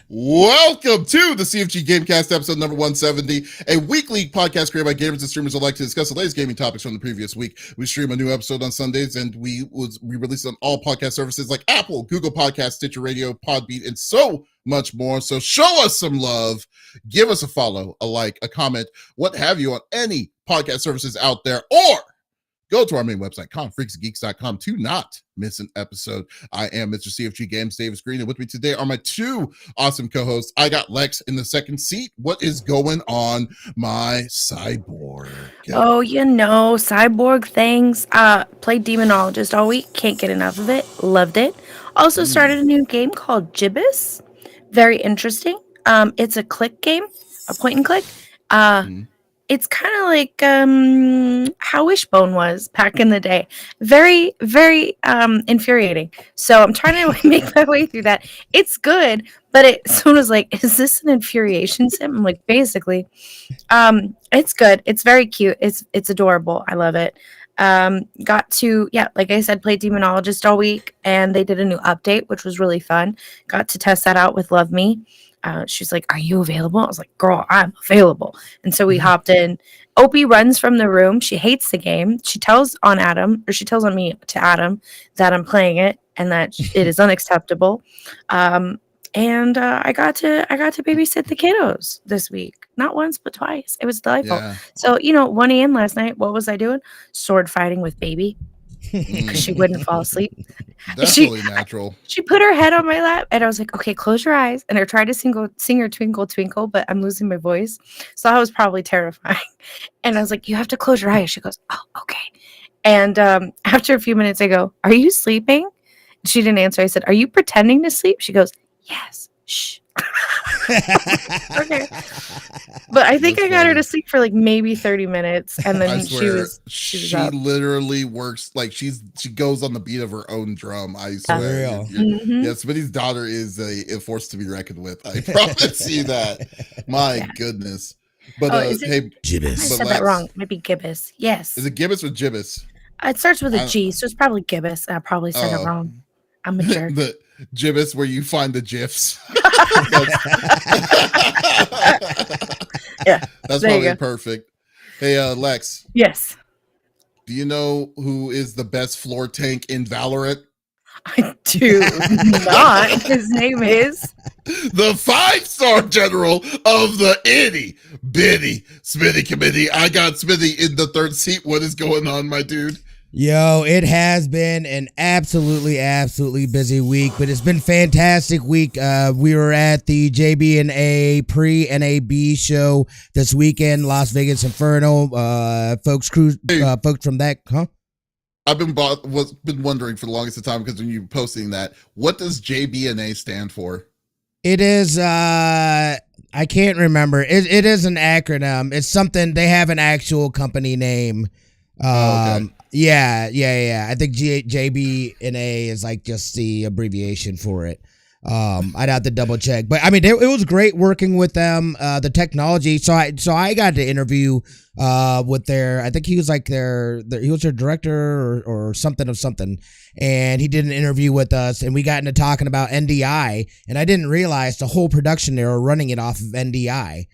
Welcome to the CFG Game Cast, episode number 170, a weekly podcast created by gamers and streamers alike to discuss the latest gaming topics from the previous week. We stream a new episode on Sundays, and we release it on all podcast services like Apple, Google Podcasts, Stitcher Radio, Podbean, and so much more. So show us some love, give us a follow, a like, a comment, what have you on any podcast services out there, or go to our main website, confreaksgeeks.com, to not miss an episode. I am Mr. CFG Games, Davis Green, and with me today are my two awesome co-hosts. I got Lex in the second seat. What is going on, my cyborg? Oh, cyborg things. Played Demonologist all week. Can't get enough of it. Loved it. Also started a new game called Gibbous. Very interesting. It's a click game, a point and click. It's kind of like how Wishbone was back in the day. Very, very infuriating. So I'm trying to make my way through that. It's good, but someone was like, is this an infuriation sim? I'm like, basically. It's good. It's very cute. It's adorable. I love it. Got to, like I said, play Demonologist all week, and they did a new update, which was really fun. Got to test that out with Love Me. She's like, are you available? I was like, girl, I'm available. And so we hopped in. Opie runs from the room. She hates the game. She tells on me to Adam that I'm playing it and that it is unacceptable. And I got to babysit the kiddos this week. Not once, but twice. It was delightful. Yeah. So, 1 a.m. last night, what was I doing? Sword fighting with baby. Because she wouldn't fall asleep. That's really natural. She put her head on my lap, and I was like, okay, close your eyes. And I tried to sing her Twinkle Twinkle, but I'm losing my voice. So that was probably terrifying. And I was like, you have to close your eyes. She goes, oh, okay. And after a few minutes, I go, are you sleeping? She didn't answer. I said, are you pretending to sleep? She goes, yes. Shh. Okay. But I think I got her to sleep for like maybe 30 minutes, and then she literally works like she goes on the beat of her own drum. I swear. Yeah, Smitty's daughter is a force to be reckoned with. I promise you that. My goodness. But Gibbous. I said that wrong. Maybe Gibbous. Yes. Is it Gibbous or Gibbous? It starts with a G, so it's probably Gibbous. I probably said it wrong. I'm a jerk. The Gibbous, where you find the GIFs. Yeah, that's probably perfect. Hey, Lex. Yes. Do you know who is the best floor tank in Valorant? I do not. His name is the 5-star general of the itty bitty Smitty committee. I got Smitty in the third seat. What is going on, my dude? Yo, it has been an absolutely busy week, but it's been a fantastic week. We were at the JB&A pre-NAB show this weekend, Las Vegas Inferno. Folks from that, huh? I've been wondering for the longest time, because when you were posting that, what does JB&A stand for? It is, I can't remember. It is an acronym. It's something, they have an actual company name. Okay. Yeah. I think JB&A is like just the abbreviation for it. I'd have to double check, but I mean, it was great working with them. The technology. So I got to interview with I think he was like he was their director or something of something, and he did an interview with us, and we got into talking about NDI, and I didn't realize the whole production they were running it off of NDI,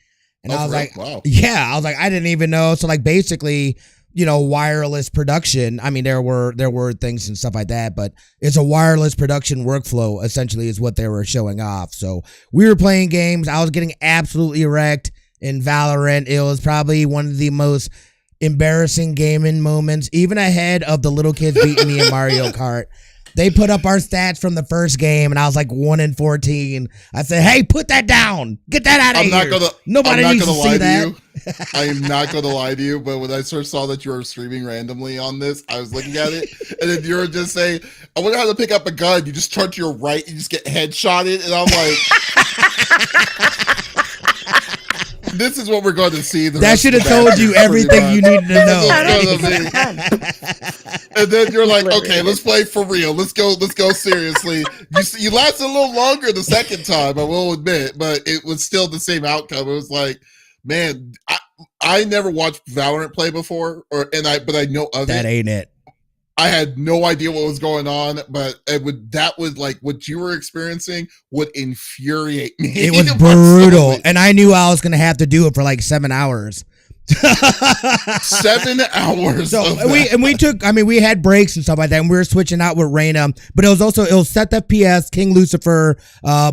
and I was like, wow. Yeah, I was like, I didn't even know. So like basically, wireless production. I mean, there were things and stuff like that, but it's a wireless production workflow, essentially, is what they were showing off. So we were playing games. I was getting absolutely wrecked in Valorant. It was probably one of the most embarrassing gaming moments, even ahead of the little kids beating me in Mario Kart. They put up our stats from the first game, and I was like 1-14. I said, "Hey, put that down. Get that out of here." Nobody needs to see that. I am not going to lie to you, but when I first saw that you were streaming randomly on this, I was looking at it, and then you were just saying, "I wonder how to pick up a gun." You just turn to your right, you just get headshotted, and I'm like. This is what we're going to see. That should have told you everything you needed to know. And then you're like, okay, let's play for real. Let's go seriously. You lasted a little longer the second time, I will admit, but it was still the same outcome. It was like, man, I never watched Valorant play before, but I know of that it. Ain't it. I had no idea what was going on, but that would like what you were experiencing would infuriate me. It was brutal, and I knew I was gonna have to do it for like 7 hours. 7 hours. So we had breaks and stuff like that, and we were switching out with Reyna, but it was Seth FPS, King Lucifer,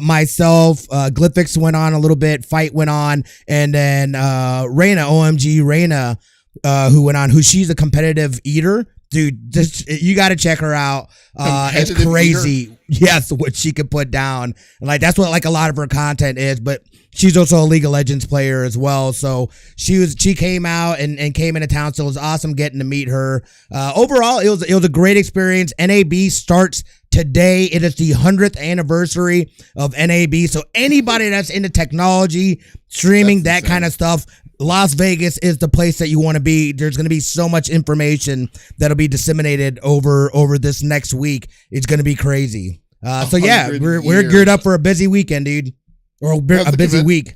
myself, Glyphix went on a little bit, Fight went on, and then Reyna, OMG Reyna, who she's a competitive eater. Dude, you got to check her out. It's crazy. Eater? Yes, what she could put down. And like that's what like a lot of her content is, but she's also a League of Legends player as well. So she came out and came into town. So it was awesome getting to meet her. Overall, it was a great experience. NAB starts today. It is the 100th anniversary of NAB. So anybody that's into technology, streaming, that kind of stuff, Las Vegas is the place that you want to be. There's going to be so much information that'll be disseminated over this next week. It's going to be crazy. So yeah, we're geared up for a busy weekend, dude, or a busy week.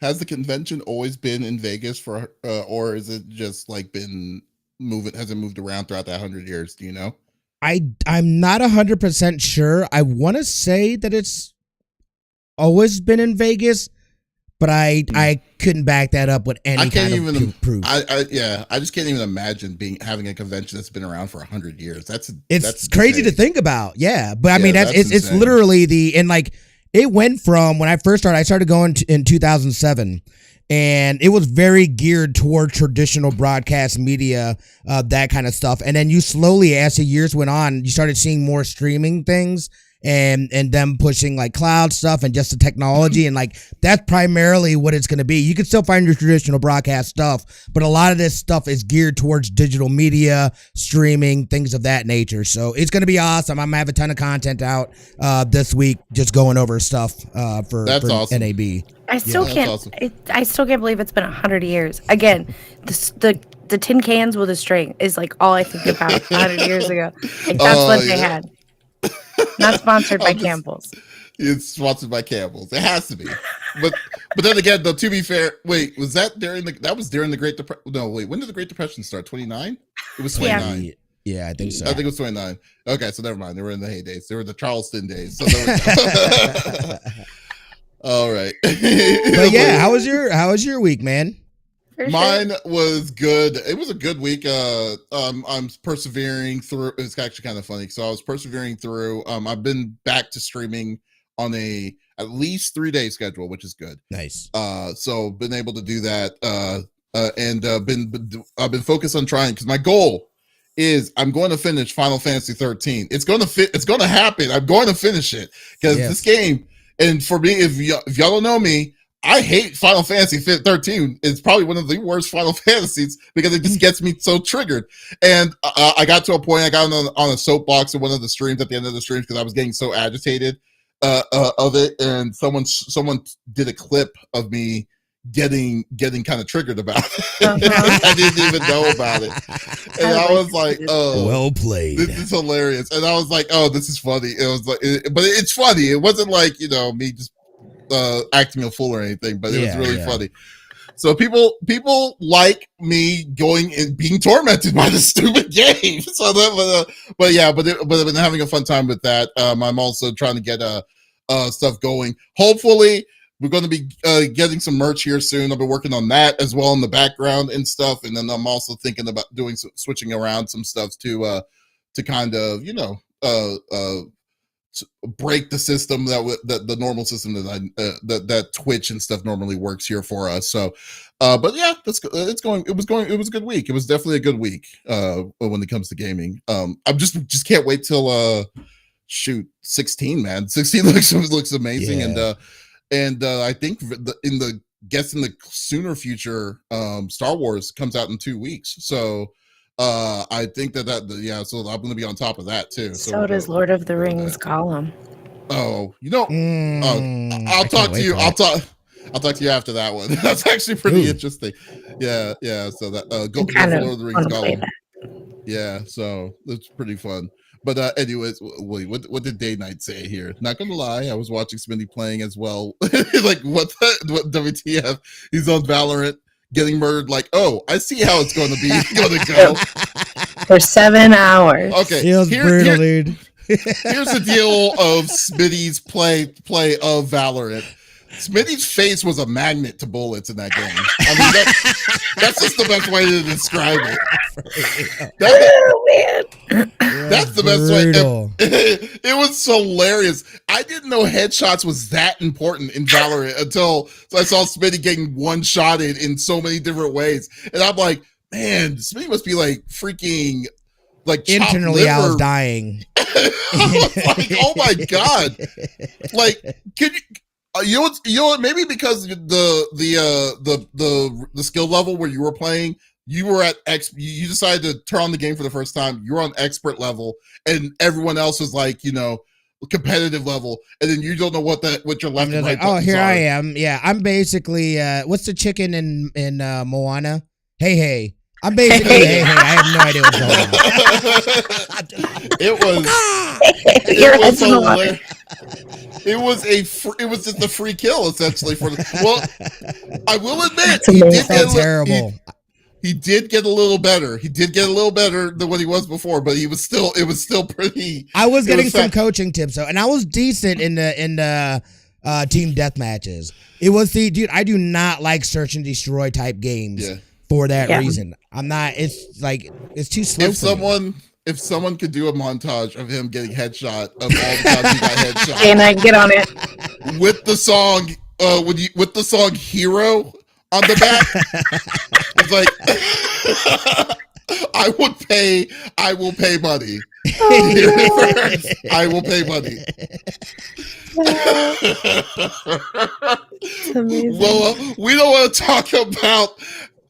Has the convention always been in Vegas for, or is it just like been moving? Has it moved around throughout that 100 years? Do you know? I'm not 100% sure. I want to say that it's always been in Vegas, but I couldn't back that up with any kind of proof. I just can't even imagine having a convention that's been around for 100 years. That's crazy insane to think about. Yeah, but I mean it's literally it went from when I first started. I started going in 2007. And it was very geared toward traditional broadcast media, that kind of stuff. And then you slowly, as the years went on, you started seeing more streaming things and them pushing like cloud stuff and just the technology. And like, that's primarily what it's going to be. You can still find your traditional broadcast stuff, but a lot of this stuff is geared towards digital media, streaming, things of that nature. So it's going to be awesome. I'm going to have a ton of content out this week, just going over stuff for awesome. NAB. I still can't believe it's been 100 years. Again, the tin cans with a string is like all I think about 100 years ago. Like that's what they had. Not sponsored by Campbell's. It's sponsored by Campbell's. It has to be. But then again, though, to be fair, wait, was that during the Great Depression? No, wait, when did the Great Depression start? 29? It was 29. Yeah, I think so. I think it was 29. Okay, so never mind. They were in the heydays. They were the Charleston days. So all right. But yeah, how was your week, man? Mine was good. It was a good week. I'm persevering through. It's actually kind of funny. So I was persevering through. I've been back to streaming on at least 3-day schedule, which is good. Nice. So been able to do that. And I've been focused on trying, because my goal is I'm going to finish Final Fantasy 13. It's going to happen. I'm going to finish it, because this game. And for me, if y'all don't know me, I hate Final Fantasy 13. It's probably one of the worst Final Fantasies, because it just gets me so triggered. And I got to a point, I got on a soapbox in one of the streams at the end of the streams, because I was getting so agitated of it. And someone did a clip of me getting kind of triggered about it. I didn't even know about it. And I was like, oh, well played. This is hilarious. And I was like, oh, this is funny. It was like, but it's funny. It wasn't like, me just acting a fool or anything, but it was really funny. So people like me going and being tormented by the stupid game. So that, but I've been having a fun time with that. I'm also trying to get stuff going. Hopefully, we're going to be getting some merch here soon. I've been working on that as well in the background and stuff. And then I'm also thinking about switching around some stuff to kind of, break the system that the normal system that Twitch and stuff normally works here for us. So, but yeah, it was a good week. It was definitely a good week when it comes to gaming. I'm just can't wait till 16, man. 16 looks amazing. Yeah. And I think in the sooner future, Star Wars comes out in 2 weeks. So I think so I'm going to be on top of that too. So does Lord of the Rings Gollum. Oh, I'll talk to you. I'll talk to you after that one. That's actually pretty interesting. Yeah. So that go for Lord of the Rings Gollum. Yeah, so it's pretty fun. But anyways, wait, what did Day Night say here? Not gonna lie, I was watching Smitty playing as well. Like what WTF? He's on Valorant getting murdered. Like, oh, I see how it's going to go. for 7 hours. Okay, It was brutal, dude. Here's the deal of Smitty's play of Valorant. Smitty's face was a magnet to bullets in that game. I mean, that's just the best way to describe it. That's the best way. It was hilarious. I didn't know headshots was that important in Valorant until I saw Smitty getting one-shotted in so many different ways. And I'm like, man, Smitty must be like freaking like internally I was dying. I was like, oh my God. Like, can you know what, maybe because the skill level where you were playing, you were at you decided to turn on the game for the first time, you were on expert level, and everyone else was like, you know, competitive level, and then you don't know what your left and right like, oh, here are. I am. Yeah, I'm basically what's the chicken in Moana? Hey. I'm basically hey. I have no idea what's going on. It was just a free kill essentially for the. Well, I will admit he did get a little better. He did get a little better than what he was before, but it was still pretty. I was getting some coaching tips though, and I was decent in the team death matches. It was dude. I do not like search and destroy type games. Yeah. For that reason, I'm not. It's like it's too slow. If someone could do a montage of him getting headshot of all the times he got headshot, and I get on it with the song, with the song "Hero" on the back, it's like I will pay money. I will pay money. Well, we don't want to talk about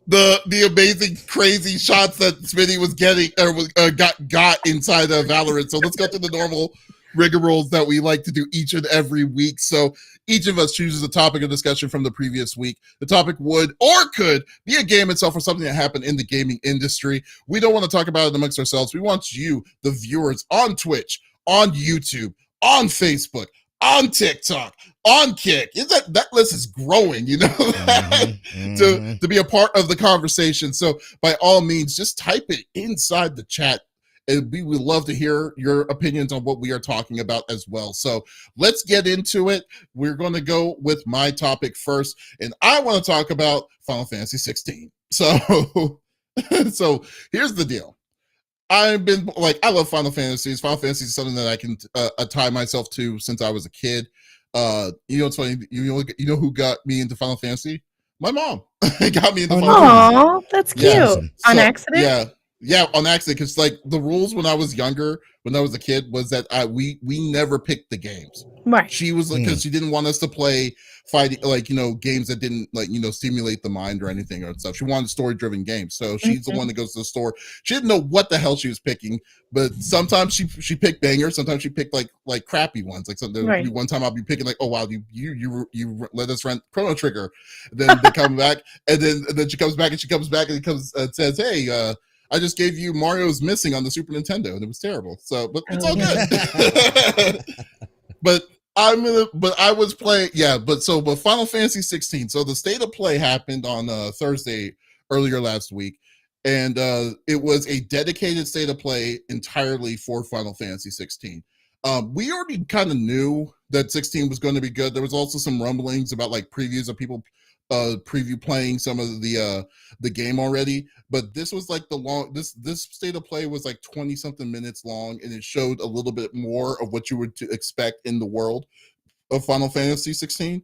the amazing crazy shots that Smitty was getting or got inside of Valorant. So let's go through the normal rigmaroles that we like to do each and every week. So each of us chooses a topic of discussion from the previous week. The topic would or could be a game itself or something that happened in the gaming industry. We don't want to talk about it amongst ourselves. We want you, the viewers, on Twitch, on YouTube, on Facebook, on TikTok, on Kick. That list is growing, you know, to be a part of the conversation. So by all means, just type it inside the chat. And we would love to hear your opinions on what we are talking about as well. So let's get into it. We're going to go with my topic first. And I want to talk about Final Fantasy 16. So here's the deal. I love Final Fantasies. Final Fantasy is something that I can tie myself to since I was a kid. You know, it's funny. You know who got me into Final Fantasy? My mom got me into Final Fantasy. Oh, that's cute. Yeah. On accident? Yeah, on accident. Because like the rules when I was younger, when I was a kid, was that we never picked the games. Right. She was like, because she didn't want us to play fighting, like, you know, games that didn't, like, you know, stimulate the mind or anything or stuff. She wanted story-driven games. So she's the one that goes to the store. She didn't know what the hell she was picking, but sometimes she picked bangers. Sometimes she picked like crappy ones. Like one time I'll be picking like, oh wow, you let us rent Chrono Trigger. And then they come back, and then she comes back and it comes says, hey, I just gave you Mario's Missing on the Super Nintendo, and it was terrible. So, but it's all good. But I was playing, but Final Fantasy 16. So the state of play happened on Thursday earlier last week, and it was a dedicated state of play entirely for Final Fantasy 16. We already kind of knew that 16 was going to be good. There was also some rumblings about like previews of people preview playing some of the game already, but this was like this state of play was like 20 something minutes long, and it showed a little bit more of what you would expect in the world of Final Fantasy 16.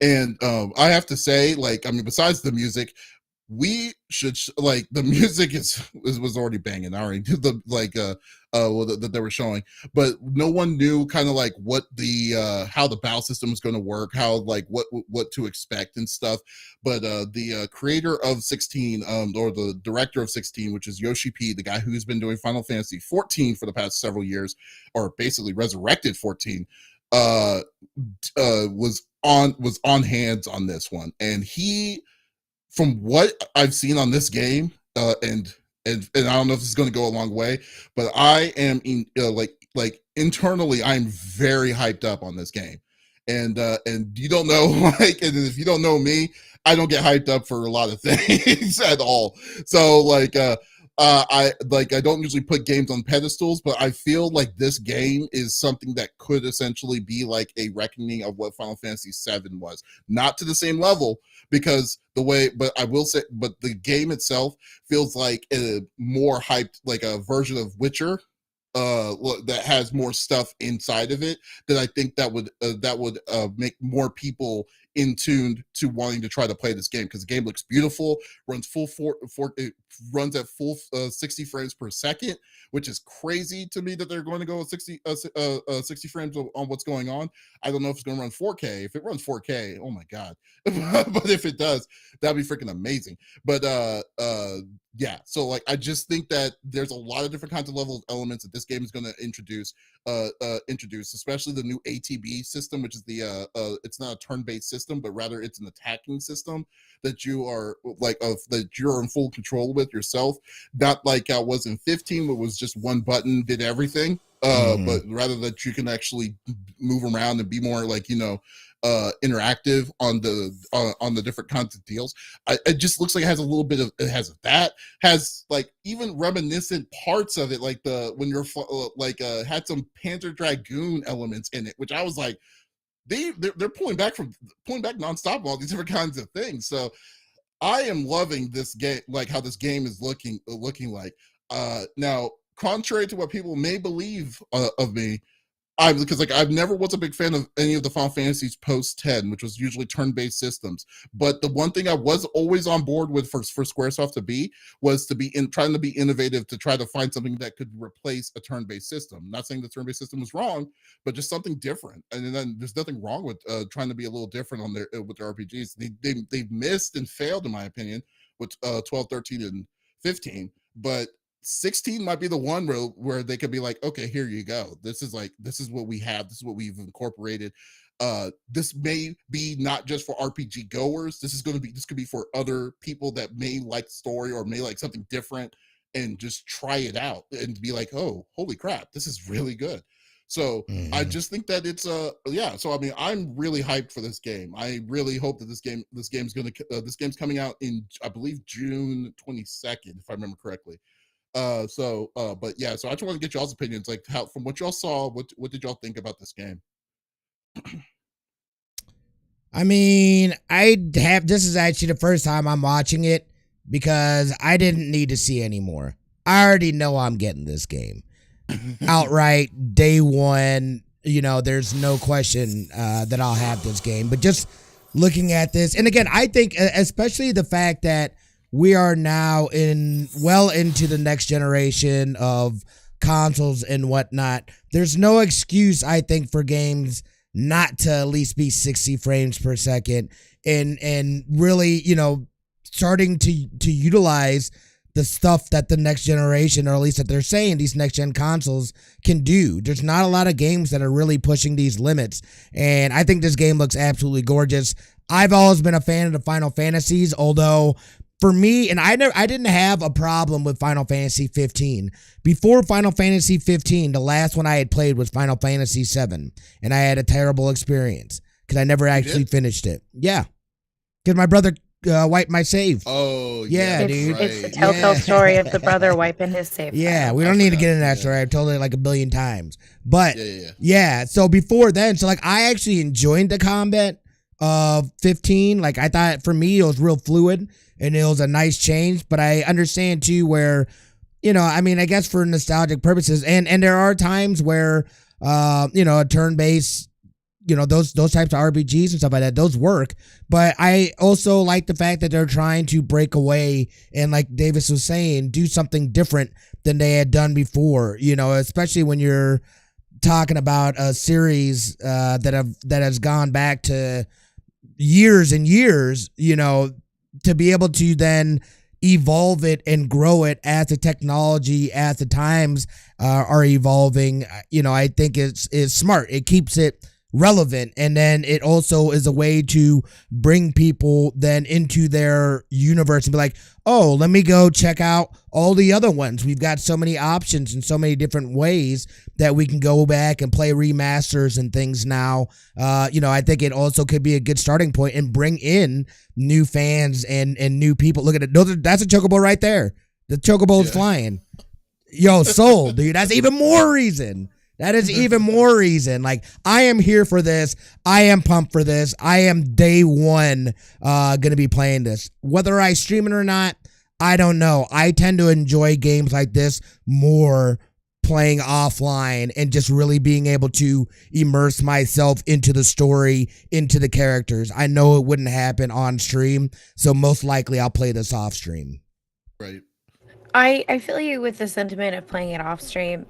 And I have to say, like, I mean, besides the music, we should like the music was already banging. I already did that they were showing, but no one knew kind of like what the how the battle system was going to work, how like what to expect and stuff. But the creator of 16, or the director of 16, which is Yoshi P, the guy who's been doing Final Fantasy 14 for the past several years, or basically resurrected 14, was on hands on this one, and he, from what I've seen on this game, and I don't know if this is going to go a long way, but I am like internally, I'm very hyped up on this game, and you don't know, like, and if you don't know me, I don't get hyped up for a lot of things at all. So like, I don't usually put games on pedestals, but I feel like this game is something that could essentially be like a reckoning of what Final Fantasy VII was. Not to the same level, because but I will say, but the game itself feels like a more hyped, like a version of Witcher, that has more stuff inside of it, that I think that would make more people in tune to wanting to try to play this game, because the game looks beautiful, runs it runs at full 60 frames per second, which is crazy to me that they're going to go with 60 frames on what's going on. I don't know if it's going to run 4K. If it runs 4K, oh my god! But if it does, that'd be freaking amazing. But yeah, so like I just think that there's a lot of different kinds of level elements that this game is going to introduce, especially the new ATB system, which is the it's not a turn-based system, but rather it's an attacking system that you are that you're in full control with yourself, not like I was in 15, where it was just one button did everything, but rather that you can actually move around and be more like, interactive on the different kinds of deals. It just looks like it has a little bit of, it has like even reminiscent parts of it, like when you're had some Panzer Dragoon elements in it, which I was like, they're pulling back nonstop on all these different kinds of things. So I am loving this game, like how this game is looking like. Now, contrary to what people may believe of me, because I've never was a big fan of any of the Final Fantasies post 10, which was usually turn-based systems. But the one thing I was always on board with for Squaresoft was to be trying to be innovative, to try to find something that could replace a turn-based system. I'm not saying the turn-based system was wrong, but just something different. And then there's nothing wrong with trying to be a little different on with their RPGs. They've missed and failed, in my opinion, with 12, 13, and 15. But 16 might be the one where they could be like, okay, here you go. This is what we have. This is what we've incorporated. This may be not just for RPG goers. This could be for other people that may like story or may like something different, and just try it out and be like, oh, holy crap, this is really good. So I just think that it's so I mean, I'm really hyped for this game. I really hope that this game's coming out in, I believe, June 22nd, if I remember correctly. But yeah, so I just want to get y'all's opinions, like how, from what y'all saw, what did y'all think about this game? I mean, this is actually the first time I'm watching it, because I didn't need to see any more. I already know I'm getting this game outright day one. There's no question that I'll have this game. But just looking at this, and again, I think especially the fact that we are now into the next generation of consoles and whatnot, there's no excuse, I think, for games not to at least be 60 frames per second, and really, starting to utilize the stuff that the next generation, or at least that they're saying these next gen consoles can do. There's not a lot of games that are really pushing these limits, and I think this game looks absolutely gorgeous. I've always been a fan of the Final Fantasies, although for me, and I didn't have a problem with Final Fantasy 15. Before Final Fantasy 15, the last one I had played was Final Fantasy 7, and I had a terrible experience because I never actually finished it. Yeah, because my brother wiped my save. Oh, yeah, dude. Right. It's the telltale story of the brother wiping his save. Yeah, we don't need to get into that story. I've told it like a billion times. But yeah, so before then, so like I actually enjoyed the combat of 15. Like I thought, for me, it was real fluid and it was a nice change. But I understand too where, I mean, I guess for nostalgic purposes, and there are times where a turn-based, those types of RPGs and stuff like that, those work. But I also like the fact that they're trying to break away and, like Davis was saying, do something different than they had done before, especially when you're talking about a series that has gone back to years and years, to be able to then evolve it and grow it as the technology, as the times are evolving. I think it's smart. It keeps it relevant, and then it also is a way to bring people then into their universe and be like, oh, let me go check out all the other ones. We've got so many options and so many different ways that we can go back and play remasters and things now. I think it also could be a good starting point and bring in new fans and new people. Look at it. That's a chocobo right there. The chocobo's flying. Yo, sold, dude. That's even more reason. That is even more reason. Like, I am here for this. I am pumped for this. I am day one gonna be playing this. Whether I stream it or not, I don't know. I tend to enjoy games like this more playing offline and just really being able to immerse myself into the story, into the characters. I know it wouldn't happen on stream, so most likely I'll play this off stream. Right. I feel you with the sentiment of playing it off stream.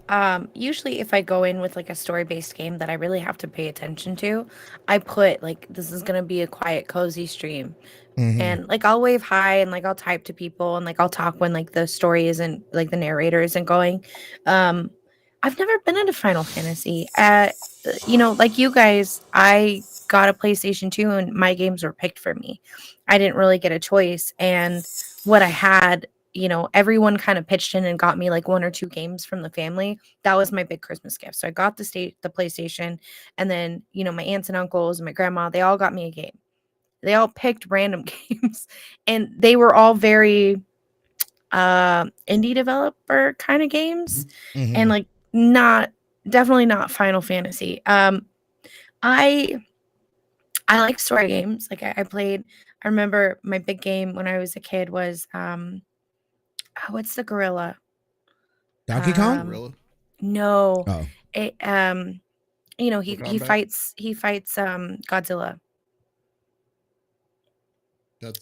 Usually if I go in with like a story-based game that I really have to pay attention to, I put like this is gonna be a quiet, cozy stream. And like I'll wave hi and like I'll type to people and like I'll talk when like the story isn't like the narrator isn't going. I've never been into Final Fantasy. Like you guys, I got a PlayStation 2 and my games were picked for me. I didn't really get a choice. And what I had, everyone kind of pitched in and got me like 1 or 2 games from the family. That was my big Christmas gift. So I got the PlayStation, and then, my aunts and uncles and my grandma, they all got me a game. They all picked random games, and they were all very indie developer kind of games, and like definitely not Final Fantasy. I like story games. Like I remember my big game when I was a kid was what's the gorilla? Donkey Kong? Gorilla? No. Oh. It he fights Godzilla.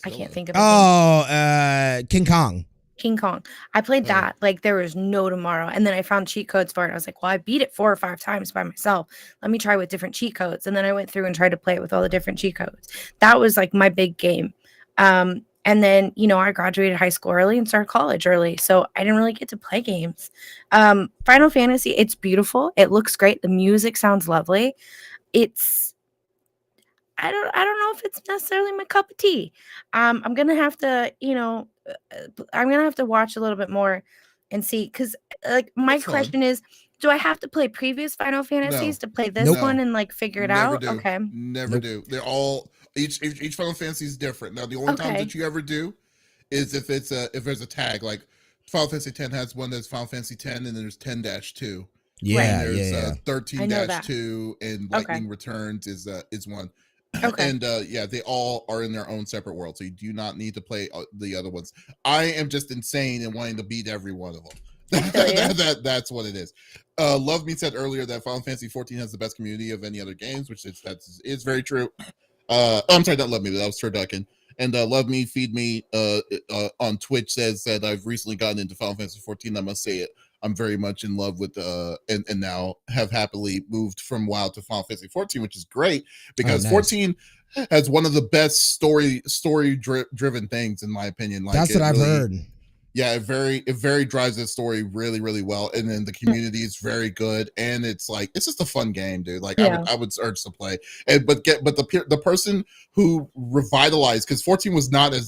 I can't think of it. Oh, King Kong. King Kong. I played that like there was no tomorrow. And then I found cheat codes for it. I was like, well, I beat it 4 or 5 times by myself. Let me try with different cheat codes. And then I went through and tried to play it with all the different cheat codes. That was like my big game. And then, I graduated high school early and started college early. So I didn't really get to play games. Final Fantasy, it's beautiful. It looks great. The music sounds lovely. I don't know if it's necessarily my cup of tea. I'm gonna have to, I'm gonna have to watch a little bit more and see, because like my That's fine. question is, do I have to play previous Final Fantasies to play this one and like figure it out? Do. Okay. Never do. They're all each Final Fantasy is different. Now the only time that you ever do is if there's a tag. Like Final Fantasy X has one that's Final Fantasy X, and then there's 10-2. Yeah, and there's 13-2, and Lightning Returns is one. Okay. And they all are in their own separate world, so you do not need to play the other ones. I am just insane and wanting to beat every one of them. That's what it is. Love Me said earlier that Final Fantasy 14 has the best community of any other games, which is very true. I'm sorry, not Love Me, but that was Turducken. And Love Me, Feed Me on Twitch says that I've recently gotten into Final Fantasy 14. I must say it. I'm very much in love with and now have happily moved from WoW to Final Fantasy 14, which is great because 14 has one of the best story driven things in my opinion. Like that's what I've heard. Yeah, it very drives the story really, really well, and then the community is very good, and it's just a fun game, dude. Like I would urge to play, but the person who revitalized, because 14 was not not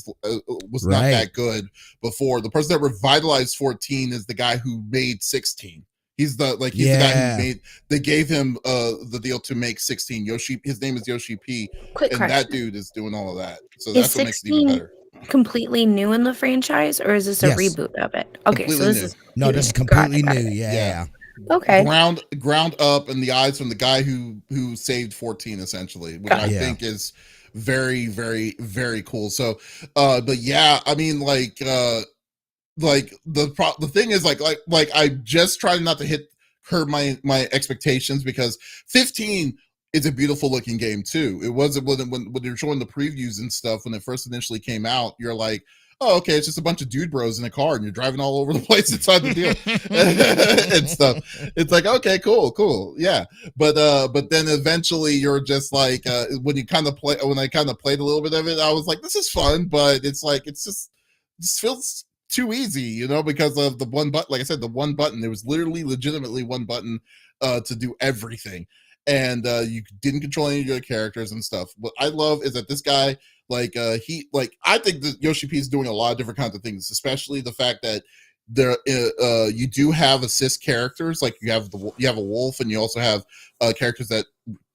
that good before. The person that revitalized 14 is the guy who made 16. He's the guy who they gave him the deal to make 16. Yoshi, his name is Yoshi P, that dude is doing all of that. So that's what makes it even better. Completely new in the franchise, or is this a reboot of it? Okay, completely so this new. This is completely new. Yeah. Okay. Ground up in the eyes from the guy who saved 14 essentially, which I think is very, very, very cool. So but yeah, I mean like the thing is like I just tried not to curb my expectations, because 15 is a beautiful looking game too. It wasn't when you're showing the previews and stuff when it first initially came out, you're like, oh, okay, it's just a bunch of dude bros in a car and you're driving all over the place inside the deal and stuff. It's like, okay, cool, yeah. But then eventually you're just like, when I kind of played a little bit of it, I was like, this is fun, but it's like this feels too easy, because of the one button. Like I said, the one button. There was legitimately one button to do everything. And you didn't control any of your characters and stuff. What I love is that this guy, I think that Yoshi P is doing a lot of different kinds of things, especially the fact that there you do have assist characters. Like you have a wolf, and you also have characters that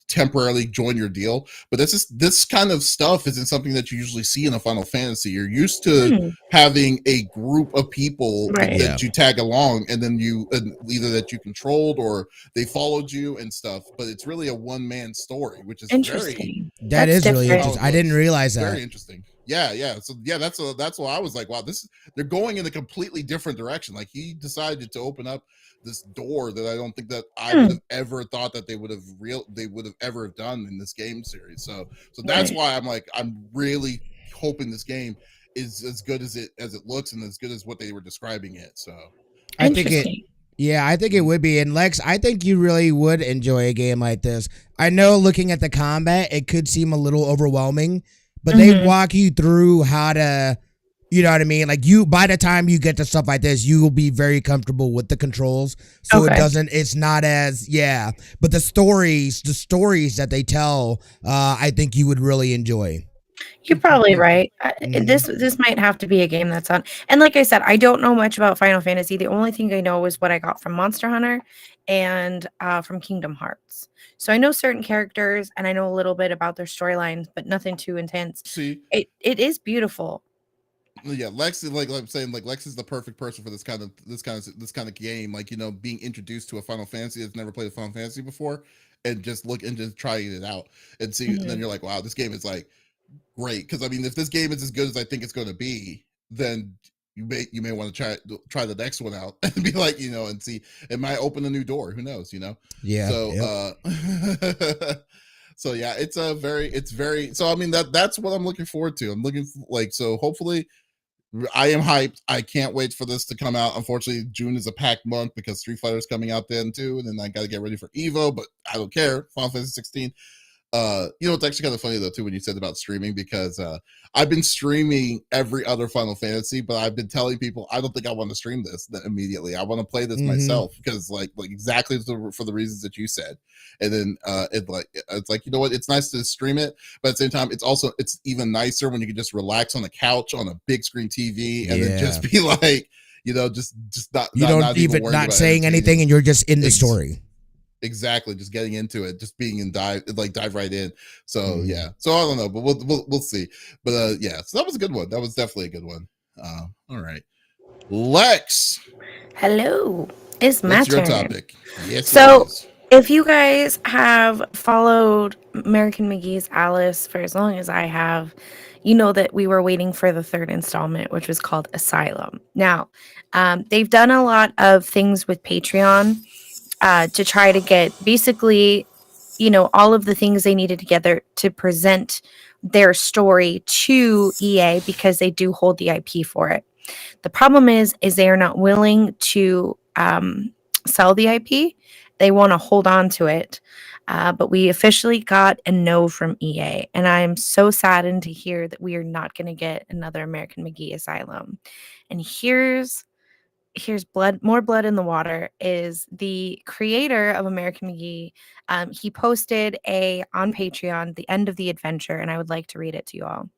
temporarily join your deal. But this kind of stuff isn't something that you usually see in a Final Fantasy. You're used to having a group of people Right. that you tag along, and then either that you controlled or they followed you and stuff. But it's really a one-man story, which is Interesting. That That's is really different. interesting. I didn't realize that. very interesting. Yeah. So yeah, that's why I was like, wow, they're going in a completely different direction. Like he decided to open up this door that I don't think that I would have ever thought that they would have ever done in this game series. So that's why I'm like, I'm really hoping this game is as good as it looks and as good as what they were describing it. So I think it would be. And Lex, I think you really would enjoy a game like this. I know looking at the combat, it could seem a little overwhelming, but they walk you through how to, you know what I mean? Like by the time you get to stuff like this, you will be very comfortable with the controls. So it's not as, but the stories that they tell, I think you would really enjoy. You're probably right. This might have to be a game that's on. And like I said, I don't know much about Final Fantasy. The only thing I know is what I got from Monster Hunter and from Kingdom Hearts. So I know certain characters and I know a little bit about their storylines, but nothing too intense. See, it is beautiful. Yeah, Lex is like I'm saying, like Lex is the perfect person for this kind of game. Like, you know, being introduced to a Final Fantasy that's never played a Final Fantasy before, and just trying it out and see, and then you're like, wow, this game is like great. Because I mean, if this game is as good as I think it's going to be, then you may want to try the next one out and be like, you know, and see, it might open a new door. Who knows, you know? Yeah. So so yeah, it's very so I mean that's what I'm looking forward to. I'm looking so hopefully I am hyped. I can't wait for this to come out. Unfortunately, June is a packed month because Street Fighter is coming out then too, and then I got to get ready for Evo. But I don't care. Final Fantasy 16. You know, it's actually kind of funny though too when you said about streaming, because I've been streaming every other Final Fantasy, but I've been telling people I don't think I want to stream this immediately. I want to play this myself because like exactly for the reasons that you said. And then it's like, you know what, it's nice to stream it, but at the same time it's even nicer when you can just relax on the couch on a big screen TV and then just be like, you know, just not not saying anything and you're just in the story. Exactly, just getting into it, just being in dive right in. So yeah, so I don't know, but we'll see. But yeah, so that was a good one. That was definitely a good one. All right, Lex. Hello, it's my What's turn. your topic? Yes. So if you guys have followed American McGee's Alice for as long as I have, you know that we were waiting for the third installment, which was called Asylum. Now, they've done a lot of things with Patreon to try to get basically, you know, all of the things they needed together to present their story to EA because they do hold the IP for it. The problem is they are not willing to sell the IP. They want to hold on to it. But we officially got a no from EA. And I'm so saddened to hear that we are not going to get another American McGee Asylum. And here's more blood in the water is the creator of American McGee. He posted on Patreon the end of the adventure, and I would like to read it to you all.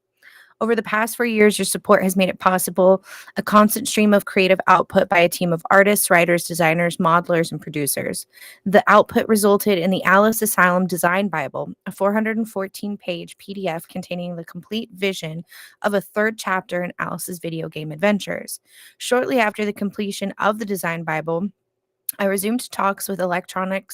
Over the past 4 years, your support has made it possible, a constant stream of creative output by a team of artists, writers, designers, modelers, and producers. The output resulted in the Alice Asylum Design Bible, a 414-page PDF containing the complete vision of a third chapter in Alice's video game adventures. Shortly after the completion of the Design Bible, I resumed talks with Electronic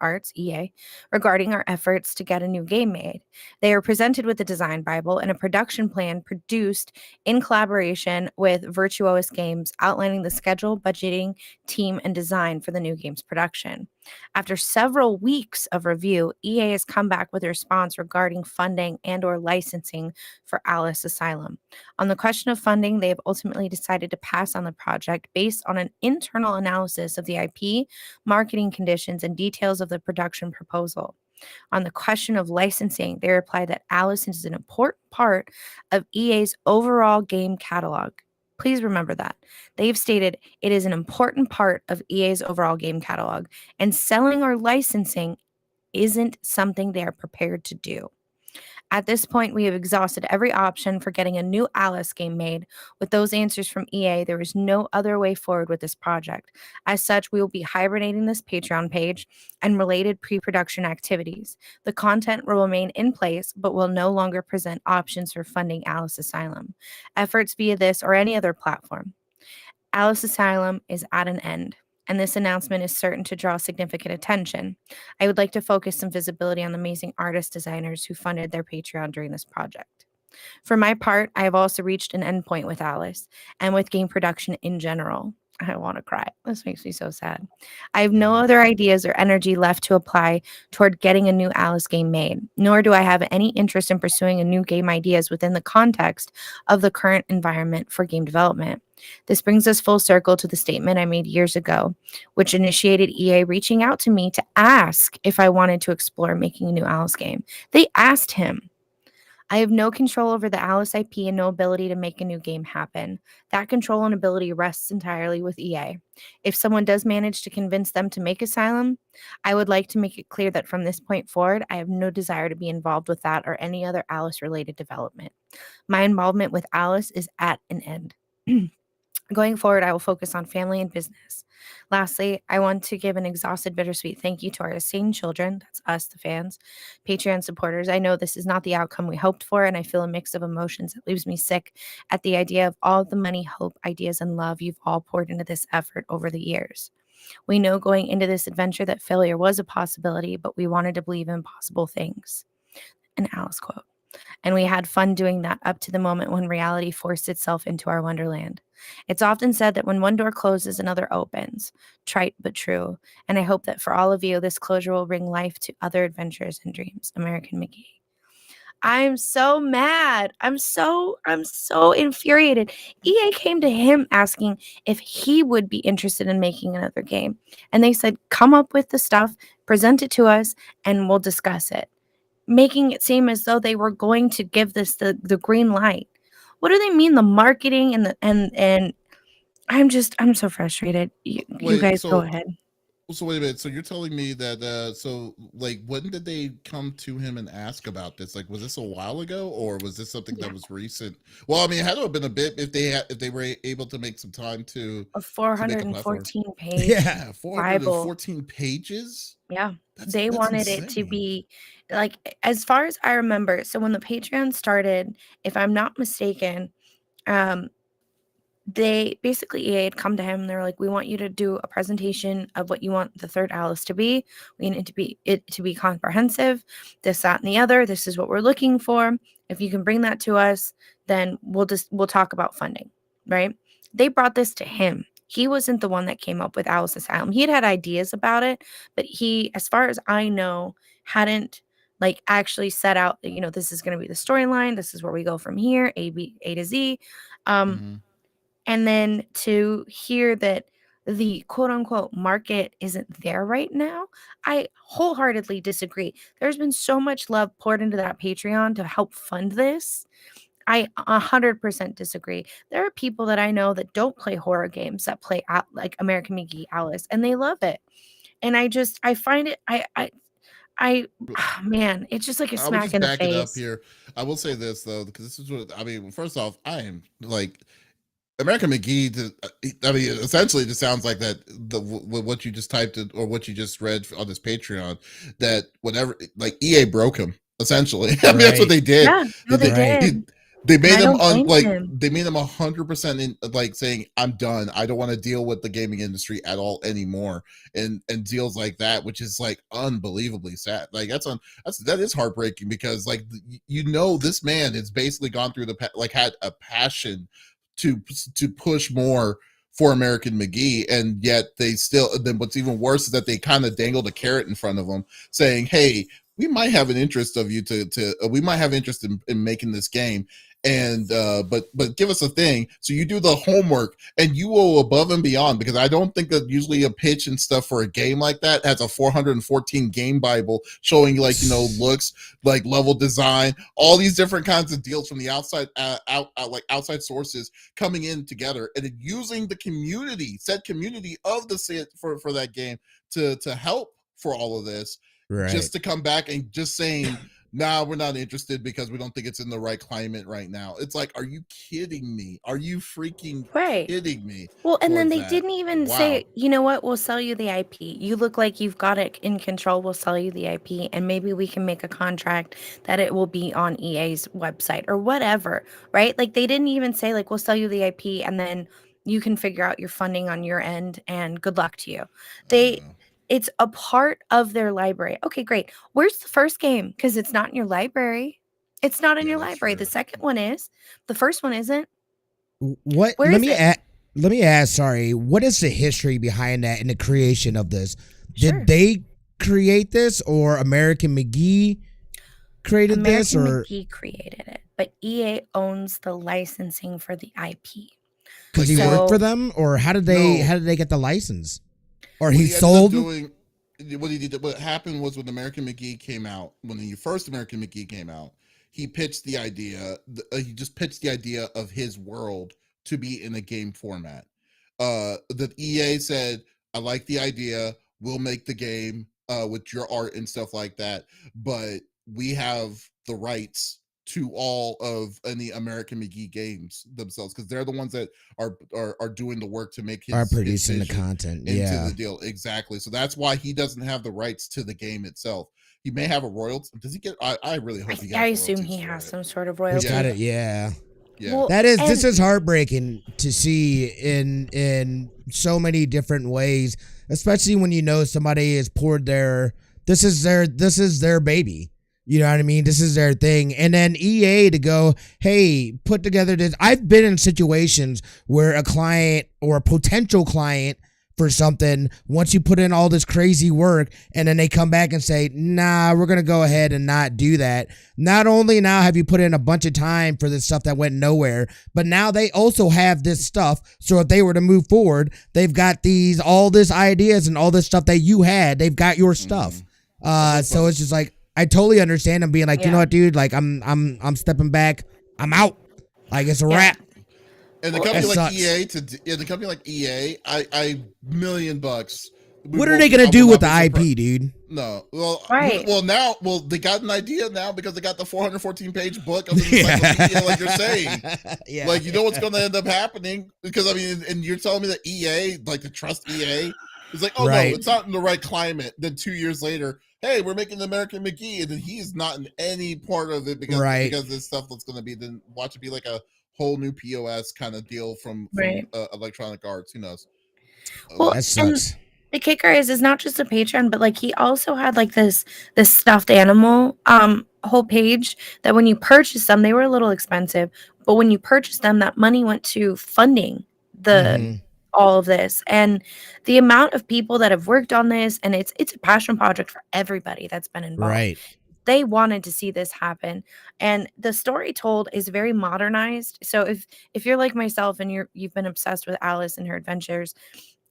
Arts, EA, regarding our efforts to get a new game made. They are presented with the Design Bible and a production plan produced in collaboration with Virtuos Games, outlining the schedule, budgeting, team, and design for the new game's production. After several weeks of review, EA has come back with a response regarding funding and/or licensing for Alice Asylum. On the question of funding, they have ultimately decided to pass on the project based on an internal analysis of the IP, marketing conditions, and details of the production proposal. On the question of licensing, they replied that Alice is an important part of EA's overall game catalog. Please remember that. They've stated it is an important part of EA's overall game catalog, and selling or licensing isn't something they are prepared to do. At this point, we have exhausted every option for getting a new Alice game made. With those answers from EA, there is no other way forward with this project. As such, we will be hibernating this Patreon page and related pre-production activities. The content will remain in place, but will no longer present options for funding Alice Asylum. Efforts via this or any other platform. Alice Asylum is at an end, and this announcement is certain to draw significant attention. I would like to focus some visibility on the amazing artist designers who funded their Patreon during this project. For my part, I have also reached an endpoint with Alice and with game production in general. I want to cry. This makes me so sad. I have no other ideas or energy left to apply toward getting a new Alice game made, nor do I have any interest in pursuing a new game ideas within the context of the current environment for game development. This brings us full circle to the statement I made years ago, which initiated EA reaching out to me to ask if I wanted to explore making a new Alice game. They asked him. I have no control over the Alice IP and no ability to make a new game happen. That control and ability rests entirely with EA. If someone does manage to convince them to make Asylum, I would like to make it clear that from this point forward, I have no desire to be involved with that or any other Alice-related development. My involvement with Alice is at an end. Going forward, I will focus on family and business. Lastly, I want to give an exhausted, bittersweet thank you to our insane children, that's us, the fans, Patreon supporters. I know this is not the outcome we hoped for, and I feel a mix of emotions that leaves me sick at the idea of all the money, hope, ideas, and love you've all poured into this effort over the years. We know going into this adventure that failure was a possibility, but we wanted to believe in possible things. An Alice quote. And we had fun doing that up to the moment when reality forced itself into our wonderland. It's often said that when one door closes, another opens. Trite but true. And I hope that for all of you, this closure will bring life to other adventures and dreams. American McGee. I'm so mad. I'm so infuriated. EA came to him asking if he would be interested in making another game. And they said, come up with the stuff, present it to us, and we'll discuss it, making it seem as though they were going to give this the green light. What do they mean, the marketing and I'm so frustrated. You Wait, guys go ahead. so wait a minute. So you're telling me that so like when did they come to him and ask about this? Like, was this a while ago or was this something that was recent? Well, I mean, it had to have been a bit if they were able to make some time to A 414 page yeah, Bible. 414 pages. Yeah. That's wanted insane. it to be like, as far as I remember, so when the Patreon started, if I'm not mistaken, they basically EA had come to him and they were like, we want you to do a presentation of what you want the third Alice to be. We need it to be comprehensive, this, that, and the other. This is what we're looking for. If you can bring that to us, then we'll talk about funding, right? They brought this to him. He wasn't the one that came up with Alice Asylum. He had ideas about it, but he, as far as I know, hadn't like actually set out, this is going to be the storyline. This is where we go from here, A to Z. And then to hear that the quote unquote market isn't there right now, I wholeheartedly disagree. There's been so much love poured into that Patreon to help fund this. I 100% disagree. There are people that I know that don't play horror games that play like American McGee Alice, and they love it. And I find it, man, it's just like a smack in the face. It up here. I will say this though, because this is what I mean. First off, I am like American McGee. I mean, essentially, it just sounds like that what you just typed or what you just read on this Patreon. That whatever, like EA broke him. Essentially, I mean that's what they did. Yeah, no, they did. They made him they made him 100% in like saying, I'm done. I don't want to deal with the gaming industry at all anymore. And deals like that, which is like unbelievably sad. Like that is heartbreaking because like, this man has basically gone through had a passion to push more for American McGee, and yet they still. Then what's even worse is that they kind of dangled a carrot in front of him, saying, "Hey, we might have an interest of you we might have interest in making this game, and but give us a thing." So you do the homework and you go above and beyond, because I don't think that usually a pitch and stuff for a game like that has a 414 game Bible showing looks, like level design, all these different kinds of deals from the outside outside sources coming in together, and then using the said community of the set for that game to help for all of this. Right. Just to come back and just saying nah, we're not interested because we don't think it's in the right climate right now. It's like, are you kidding me? Are you freaking Right. kidding me? Well, and then Towards they that, didn't even wow. say, you know what, we'll sell you the IP. You look like you've got it in control. We'll sell you the IP, and maybe we can make a contract that it will be on EA's website or whatever, right? Like they didn't even say like we'll sell you the IP and then you can figure out your funding on your end and good luck to you. They Uh, it's a part of their library. Okay, great. Where's the first game? Because it's not in your library. It's not in yeah, your that's library. The true. second one is. The first one isn't. What? Where is it? Let me ask. Sorry, what is the history behind that and the creation of this? Did Sure. they create this, or American McGee created this, American or McGee created it, but EA owns the licensing for the IP. because Like he worked for So, them, or how did no, they get the license, or what he he ended up sold? doing, what happened was when American McGee came out, when the first American McGee came out, he pitched the idea. He just pitched the idea of his world to be in a game format. The EA said, "I like the idea. We'll make the game with your art and stuff like that, but we have the rights to all of any American McGee games themselves because they're the ones that are doing the work to make Are his producing the vision content? into Yeah, the deal." Exactly. So that's why he doesn't have the rights to the game itself. He may have a royalty. Does he get? I really hope he I has assume royalties he for has it. some sort of he's got royalty. Yeah, it. Yeah. yeah. Well, This and is heartbreaking to see in so many different ways, especially when you know somebody has poured their this is their baby. You know what I mean? This is their thing. And then EA to go, hey, put together this. I've been in situations where a client or a potential client for something, once you put in all this crazy work and then they come back and say, nah, we're going to go ahead and not do that. Not only now have you put in a bunch of time for this stuff that went nowhere, but now they also have this stuff. So if they were to move forward, they've got all this ideas and all this stuff that you had, they've got your stuff. So it's just like, I totally understand them being like, you know yeah, what, dude, like I'm stepping back. I'm out. Like it's a yeah. wrap. And the Well, company That like sucks. the company like EA, I $1,000,000. What are they going to do with the IP, dude? No, well, right. they got an idea now because they got the 414-page book of an encyclopedia, like you're saying. Yeah. Like, you know what's going to end up happening because I mean, and you're telling me that EA, like, to trust EA, it's like, oh no, Right. it's not in the right climate. Then 2 years later, hey, we're making the American McGee, and then he's not in any part of it Right. because this stuff that's going to be then watch it be like a whole new POS kind of deal from Right. Electronic Arts. Who knows? Well, That and sucks. the kicker is not just a Patreon, but like he also had like this stuffed animal whole page that when you purchased them, they were a little expensive, but when you purchased them, that money went to funding the Mm-hmm. all of this. And the amount of people that have worked on this, and it's a passion project for everybody that's been involved. Right. They wanted to see this happen. And the story told is very modernized. So if you're like myself and you've been obsessed with Alice and her adventures,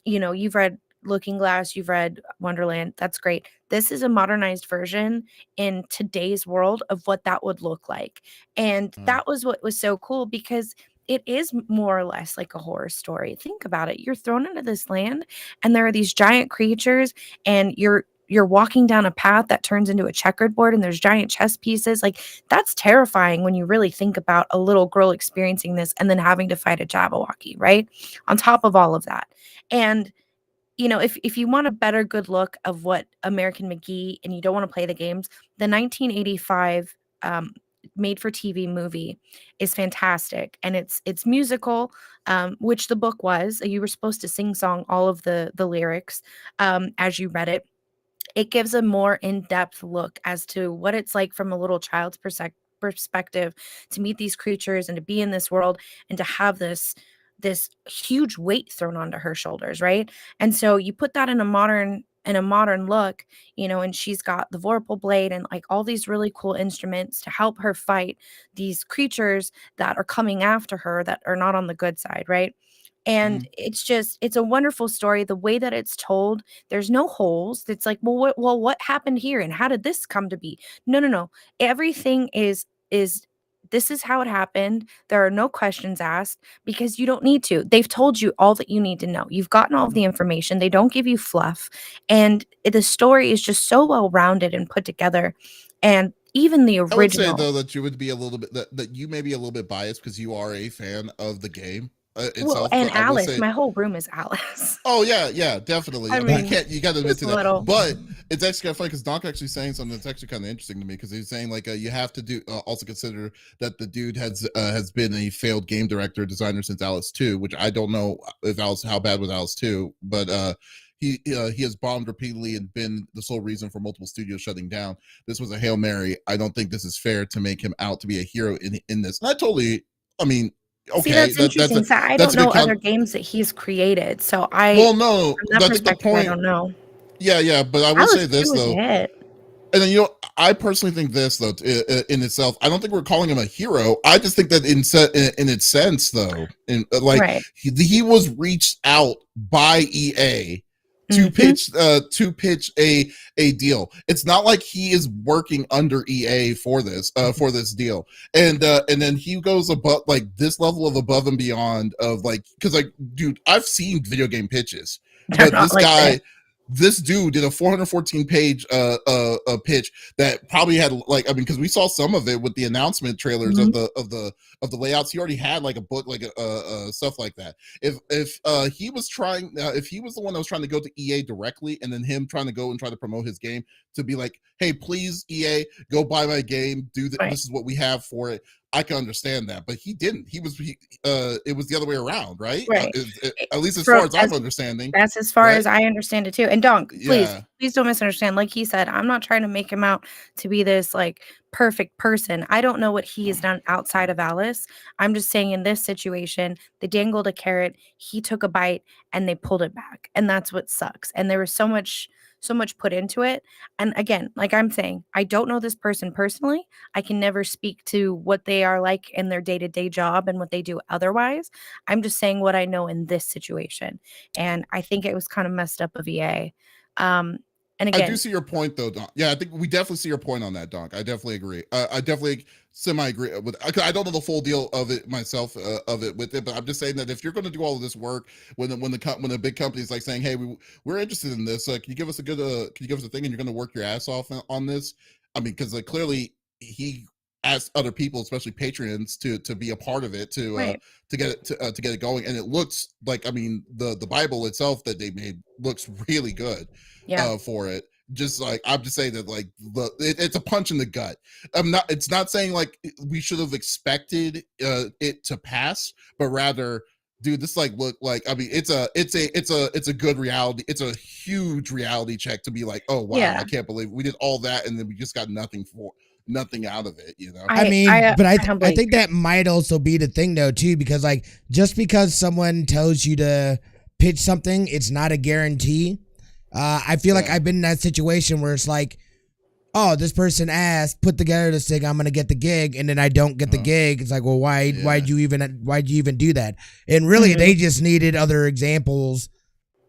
you know, you've read Looking Glass, you've read Wonderland. That's great. This is a modernized version in today's world of what that would look like. And Uh, that was what was so cool because it is more or less like a horror story. Think about it. You're thrown into this land and there are these giant creatures and you're walking down a path that turns into a checkered board and there's giant chess pieces. Like that's terrifying when you really think about a little girl experiencing this and then having to fight a Jabberwocky, right? On top of all of that. And you know, if you want a better good look of what American McGee and you don't want to play the games, the 1985 made for TV movie is fantastic, and it's musical, which the book was. You were supposed to sing song all of the lyrics as you read it. It gives a more in-depth look as to what it's like from a little child's perspective to meet these creatures and to be in this world and to have this huge weight thrown onto her shoulders, right? And so you put that in a modern look, you know, and she's got the Vorpal blade and like all these really cool instruments to help her fight these creatures that are coming after her that are not on the good side, right? And mhm. it's a wonderful story. The way that it's told, there's no holes. It's like, what happened here and how did this come to be? No, no, no. Everything is this is how it happened. There are no questions asked because you don't need to. They've told you all that you need to know. You've gotten all of the information. They don't give you fluff. And the story is just so well rounded and put together. And even the I would say original. though that you would be a little bit that you may be a little bit biased because you are a fan of the game Well, itself. and I will Alice, say, my whole room is Alice. oh yeah, definitely. I I mean, mean, you got to admit just to a that. little. But it's actually kind of funny because Donk actually saying something that's actually kind of interesting to me because he's saying like you have to do also consider that the dude has been a failed game director designer since Alice 2, which I don't know if how bad was Alice 2, but he has bombed repeatedly and been the sole reason for multiple studios shutting down. This was a Hail Mary. I don't think this is fair to make him out to be a hero in this. And I mean, okay, See, that's interesting. So I that's don't a know good other games that he's created. So well, no, from that I think the perspective, I point, don't know. yeah, but I will say Alice this 2 was a though, hit. and then I personally think this though in itself. I don't think we're calling him a hero. I just think that in its sense though, like Right. he was reached out by EA to pitch a deal. It's not like he is working under EA for this deal. And then he goes above like this level of above and beyond of like, because like, dude, I've seen video game pitches, They're but not this like guy that. this dude did a 414 page pitch that probably had like, I mean, because we saw some of it with the announcement trailers of the layouts. He already had like a book, like stuff like that. If he was trying, if he was the one that was trying to go to EA directly, and then him trying to go and try to promote his game to be like, hey, please EA, go buy my game, Right. this is what we have for it, I can understand that, but he didn't. It was the other way around, right? Right. At least as far as I'm understanding. That's as far right? as I understand it too. And Donk, Yeah. please don't misunderstand. Like he said, I'm not trying to make him out to be this like perfect person. I don't know what he has done outside of Alice. I'm just saying in this situation, they dangled a carrot, he took a bite, and they pulled it back. And that's what sucks. And there was so much put into it. And again, like I'm saying, I don't know this person personally. I can never speak to what they are like in their day-to-day job and what they do otherwise. I'm just saying what I know in this situation. And I think it was kind of messed up of EA. And again, I do see your point though, Donk. Yeah, I think we definitely see your point on that, Donk. I definitely agree. I definitely semi-agree with. I don't know the full deal of it myself, but I'm just saying that if you're going to do all of this work, when the big company is like saying, "Hey, we're interested in this. Can you give us a good? Can you give us a thing?" And you're going to work your ass off on this. I mean, because like clearly he asked other people, especially patrons, to be a part of it right. to get it going, and it looks like, I mean, the Bible itself that they made looks really good. Yeah. For it. Just like, I'm just saying that like it's a punch in the gut. It's not saying like we should have expected it to pass, but rather, dude, this like look like, I mean, it's a good reality. It's a huge reality check to be like, oh wow, Yeah. I can't believe we did all that and then we just got nothing out of it, you know? I mean, but I think agree. that might also be the thing though too, because like just because someone tells you to pitch something, it's not a guarantee. I feel like I've been in that situation where it's like, oh, this person asked, put together this thing, I'm gonna get the gig, and then I don't get the gig. It's like, well, why'd you even do that? And really, they just needed other examples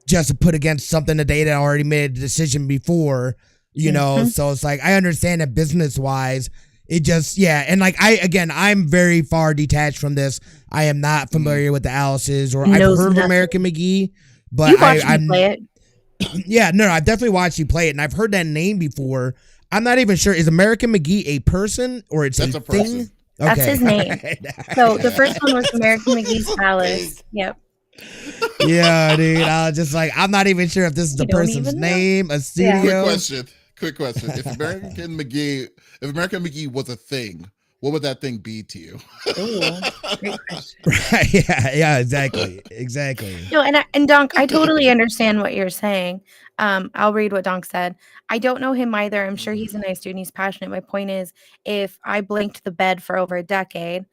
just to put against something that they had already made a decision before, you know. So it's like, I understand that business wise, it just and like I'm very far detached from this. I am not familiar with the Alice's, or I've heard of American McGee, but you watched me play it. Yeah, no, I've definitely watched you play it, and I've heard that name before. I'm not even sure. Is American McGee a person, or it's a thing? Person. Okay. That's his name. So the first one was American McGee Alice. Yep. Yeah, dude. I was just like, I'm not even sure if this is the person's name, a studio. Quick question. If American McGee was a thing, what would that thing be to you? Ooh, great question. Right, yeah, exactly. No, and Donk, I totally understand what you're saying. I'll read what Donk said. I don't know him either. I'm sure he's a nice dude and he's passionate. My point is, if I blinked the bed for over a decade,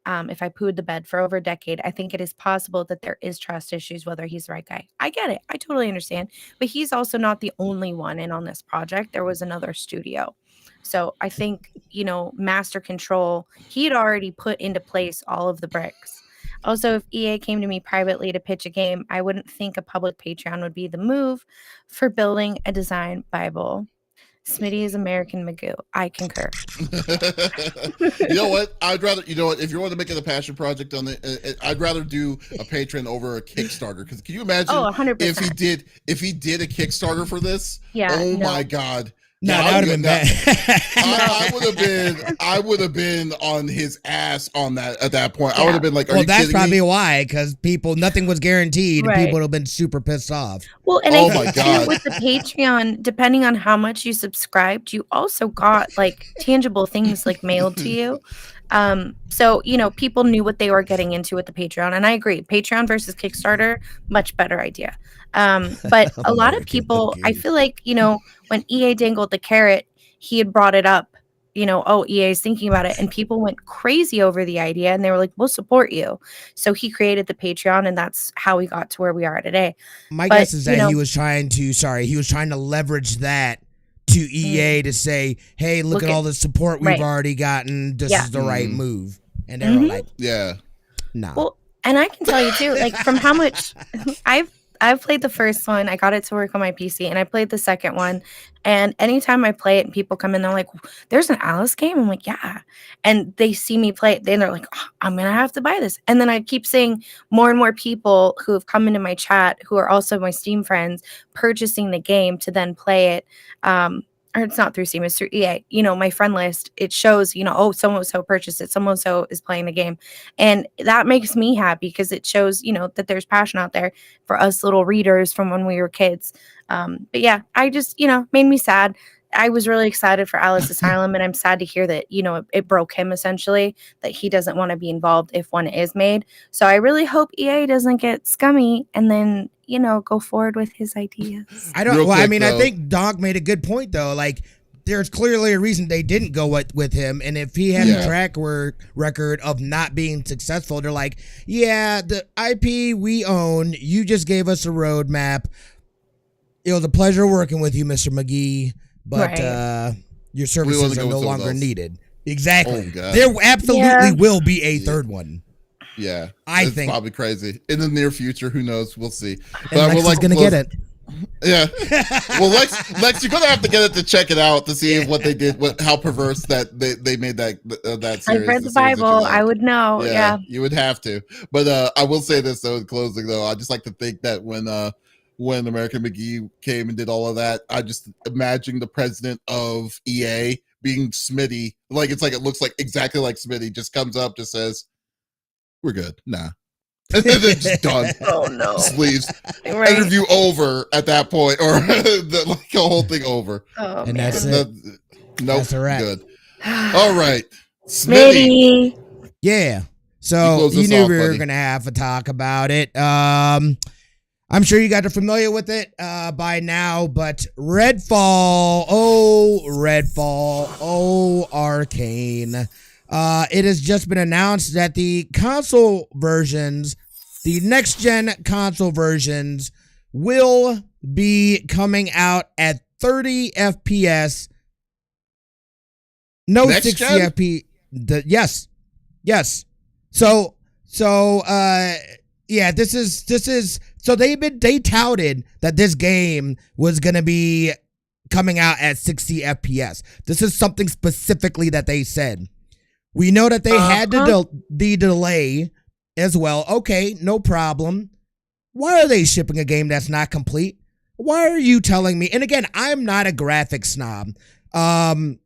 if I pooed the bed for over a decade, I think it is possible that there is trust issues, whether he's the right guy. I get it. I totally understand. But he's also not the only one in on this project. There was another studio. So I think, master control, he had already put into place all of the bricks. Also, if EA came to me privately to pitch a game, I wouldn't think a public Patreon would be the move for building a design Bible. Smitty is American McGee. I concur. You know what? If you want to make it a passion project on it, I'd rather do a Patreon over a Kickstarter. Because can you imagine 100%. if he did a Kickstarter for this? Yeah. Oh my God. No, I that would have been bad. I would have been on his ass on that at that point. I Yeah. would have been like, "Are Well, you that's kidding probably me?" why, because nothing was guaranteed, and Right. people would have been super pissed off. Well, and Oh I my think God. too with the Patreon, depending on how much you subscribed, you also got like tangible things like mailed to you. So people knew what they were getting into with the Patreon, and I agree. Patreon versus Kickstarter, much better idea. But a lot of American people, I McGee. feel like when EA dangled the carrot, he had brought it up. Oh, EA is thinking about it, and people went crazy over the idea, and they were like, "We'll support you." So he created the Patreon, and that's how we got to where we are today. My But, guess is that he was trying to leverage that to EA to say, hey, look at all the support we've right. already gotten. This Yeah. is the right move. And they were like, Yeah. no. Well, and I can tell you too, like from how much I've played the first one, I got it to work on my PC, and I played the second one. And anytime I play it and people come in, they're like, "There's an Alice game?" I'm like, "Yeah." And they see me play it, then they're like, "Oh, I'm gonna have to buy this." And then I keep seeing more and more people who have come into my chat, who are also my Steam friends, purchasing the game to then play it. Or it's not through Steam, it's through EA. My friend list, it shows, oh, so purchased it, so is playing the game. And that makes me happy because it shows, that there's passion out there for us little readers from when we were kids. But yeah, I just, made me sad. I was really excited for Alice Asylum, and I'm sad to hear that, it broke him essentially, that he doesn't want to be involved if one is made. So I really hope EA doesn't get scummy and then, go forward with his ideas. I think Donk made a good point though. Like, there's clearly a reason they didn't go with him, and if he has a track record of not being successful, they're like, yeah, the IP we own, you just gave us a roadmap. It was a pleasure working with you, Mr. McGee, but your services are no longer needed. Exactly. Oh, there absolutely will be a third one. Yeah, I think probably crazy in the near future. Who knows? We'll see. But Lex is gonna get it. Yeah. Well, Lex, you're gonna have to get it to check it out to see what they did, how perverse that they made that series. I've read the Bible. I would know. Yeah, you would have to. But I will say this though, in closing though, I just like to think that when American McGee came and did all of that, I just imagine the president of EA being Smitty. Like it looks like exactly like Smitty. Just comes up, just says, "We're good." Nah. And then just done. Oh no. Just leaves. Right. Interview over at that point, or the whole thing over. Oh, and man. that's it. Nope. That's a wrap. Good. All right. Smitty. Yeah. So you knew we were gonna have a talk about it. I'm sure you guys are familiar with it by now, but Redfall, Arcane. It has just been announced that the console versions, the next-gen console versions, will be coming out at 30 FPS. No Next 60 gen? FPS. Yes. So yeah, this is so they touted that this game was gonna be coming out at 60 FPS. This is something specifically that they said. We know that they had the delay as well. Okay, no problem. Why are they shipping a game that's not complete? Why are you telling me? And again, I'm not a graphic snob. In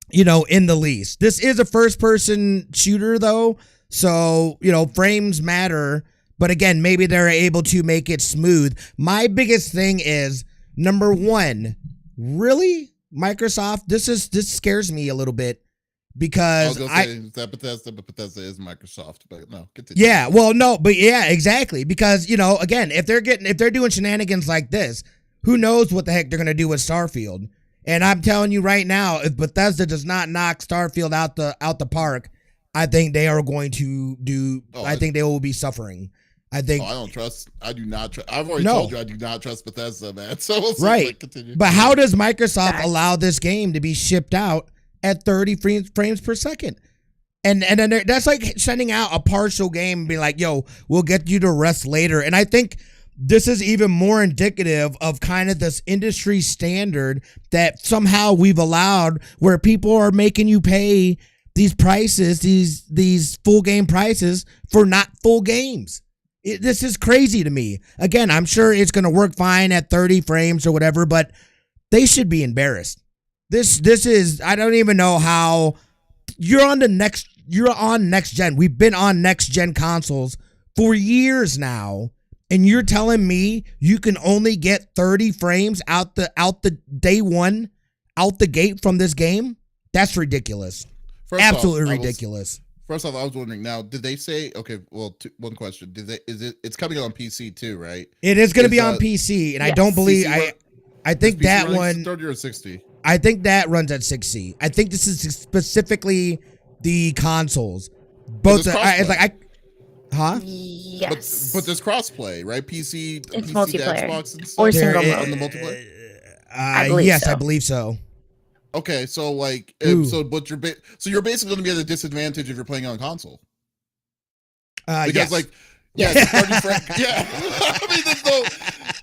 the least. This is a first-person shooter though, so frames matter. But again, maybe they're able to make it smooth. My biggest thing is, number one, really? Microsoft? This scares me a little bit because Bethesda is Microsoft, but no, continue. Yeah, well, no, but yeah, exactly. Because, again, if they're doing shenanigans like this, who knows what the heck they're gonna do with Starfield. And I'm telling you right now, if Bethesda does not knock Starfield out the park, I think they are going to do I think they will be suffering. I think. I do not trust. I've already told you I do not trust Bethesda, man. So we'll see. Right. Continue. But how does Microsoft allow this game to be shipped out at 30 frames per second? And then that's like sending out a partial game and being like, yo, we'll get you to rest later. And I think this is even more indicative of kind of this industry standard that somehow we've allowed, where people are making you pay these prices, these full game prices for not full games. This is crazy to me. Again, I'm sure it's going to work fine at 30 frames or whatever, but they should be embarrassed. This is, I don't even know how you're on next gen. We've been on next gen consoles for years now, and you're telling me you can only get 30 frames out the day one, out the gate from this game? That's ridiculous. Absolutely ridiculous. First off, I was wondering now, did they say, okay, well, one question. It's coming out on PC too, right? It is going to be on PC, and yes. I don't believe, I think that one, 30 or 60? I think that runs at 60. I think this is specifically the consoles. Both, it's like, Yes. But there's crossplay, right? It's PC multiplayer. to Xbox and stuff? Or single mode. On the multiplayer? Yes, so. I believe so. Okay, so like, you're basically going to be at a disadvantage if you're playing on console. Because yes. like, yeah, it's 30 frames. Yeah, I mean,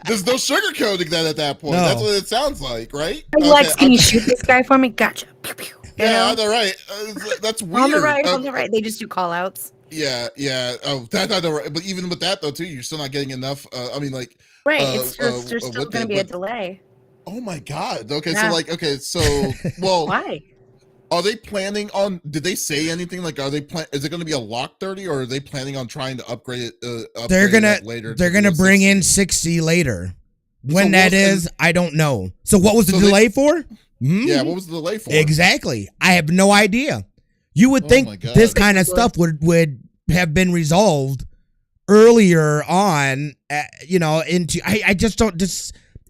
there's no sugarcoating that at that point. No. That's what it sounds like, right? Lex, can you shoot this guy for me? Gotcha. Pew, pew. Yeah, on the right. That's weird. On the right. They just do call outs. Yeah. Oh, that's on the right. But even with that though, too, you're still not getting enough. I mean, like, right. There's still going to be a delay. Oh my God. Okay, yeah. So well, why? Are they planning on? Did they say anything? Like, is it going to be a lock 30, or are they planning on trying to upgrade it? They're gonna bring in 60 later. When that is, I don't know. So what was the delay for? Yeah, what was the delay for? Exactly. I have no idea. You would think this kind of stuff would have been resolved earlier on. I just don't.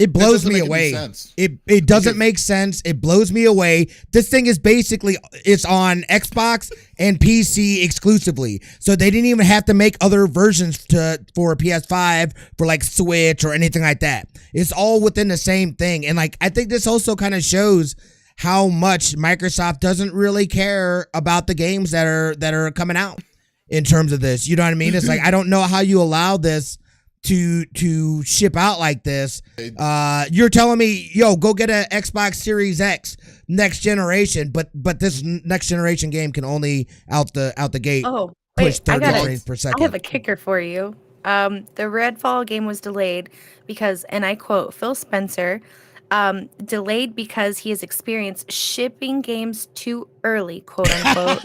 It blows me away. It doesn't make sense. It blows me away. This thing is basically, it's on Xbox and PC exclusively. So they didn't even have to make other versions for PS5, for like Switch or anything like that. It's all within the same thing. And like, I think this also kind of shows how much Microsoft doesn't really care about the games that are coming out in terms of this. You know what I mean? It's like, I don't know how you allow this to ship out like this. You're telling me, yo, go get an Xbox Series X next generation, but this next generation game can only out the gate push 30 frames per second. I have a kicker for you. The Redfall game was delayed because, and I quote, Phil Spencer, delayed because he has experienced shipping games too early, quote unquote.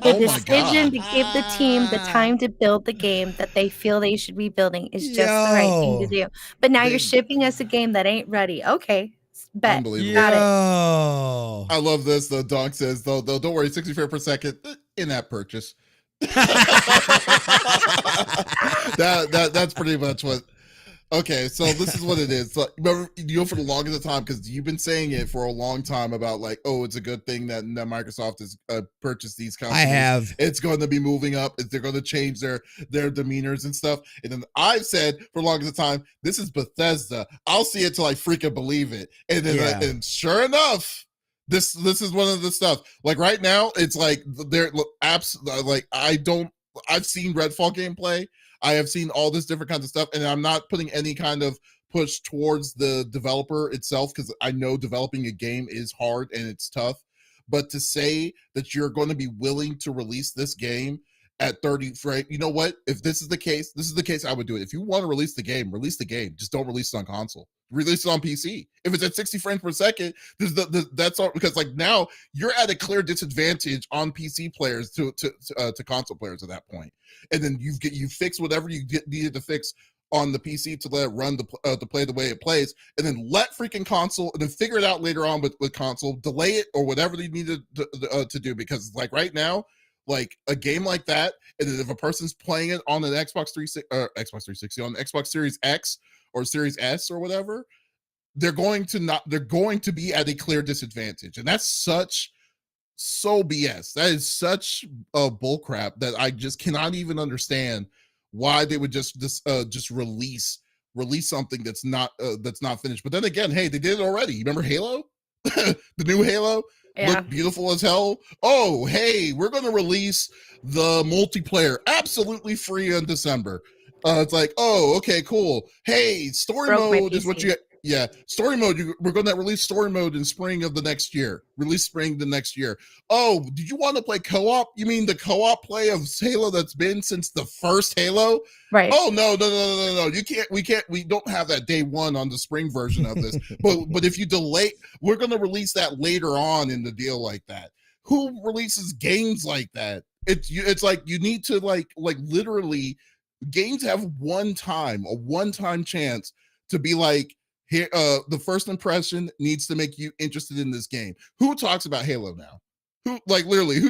The decision to give the team the time to build the game that they feel they should be building is just the right thing to do. But now you're shipping us a game that ain't ready. Okay, bet. Unbelievable. Got it. I love this. The dog says, though, don't worry, 60 frames per second in-app purchase. That's pretty much what. Okay, so this is what it is. So, remember, for the longest time, because you've been saying it for a long time about like, oh, it's a good thing that Microsoft has purchased these companies. I have. It's going to be moving up. They're going to change their demeanors and stuff. And then I've said for the longest time, this is Bethesda. I'll see it till I freaking believe it. And then, and sure enough, this is one of the stuff. Like right now, it's like they're apps. Like I've seen Redfall gameplay. I have seen all this different kinds of stuff, and I'm not putting any kind of push towards the developer itself because I know developing a game is hard and it's tough. But to say that you're going to be willing to release this game at 30 frames, you know what? If this is the case, I would do it. If you want to release the game. Just don't release it on console. Release it on PC. If it's at 60 frames per second, that's all, because like now you're at a clear disadvantage on PC players to console players at that point. And then you fix whatever you needed to fix on the PC to let it run to play the way it plays, and then let freaking console, and then figure it out later on with console, delay it or whatever you needed to do. Because like right now, like a game like that, and then if a person's playing it on an Xbox 360 on the Xbox Series X or Series S or whatever, they're going to be at a clear disadvantage. And that's so BS. That is such a bullcrap that I just cannot even understand why they would just release something that's not finished. But then again, hey, they did it already. You remember Halo? The new Halo? Yeah. Looked beautiful as hell. Oh, hey, we're going to release the multiplayer absolutely free in December. It's like, oh, okay, cool. Hey, story mode is what you. Yeah, story mode. We're going to release story mode in spring of the next year. Release spring the next year. Oh, did you want to play co-op? You mean the co-op play of Halo that's been since the first Halo? Right. Oh no! You can't. We don't have that day one on the spring version of this. but if you delay, we're going to release that later on in the deal like that. Who releases games like that? It's like you need to like literally. Games have a one-time chance to be like. Here, the first impression needs to make you interested in this game. Who talks about Halo now? Who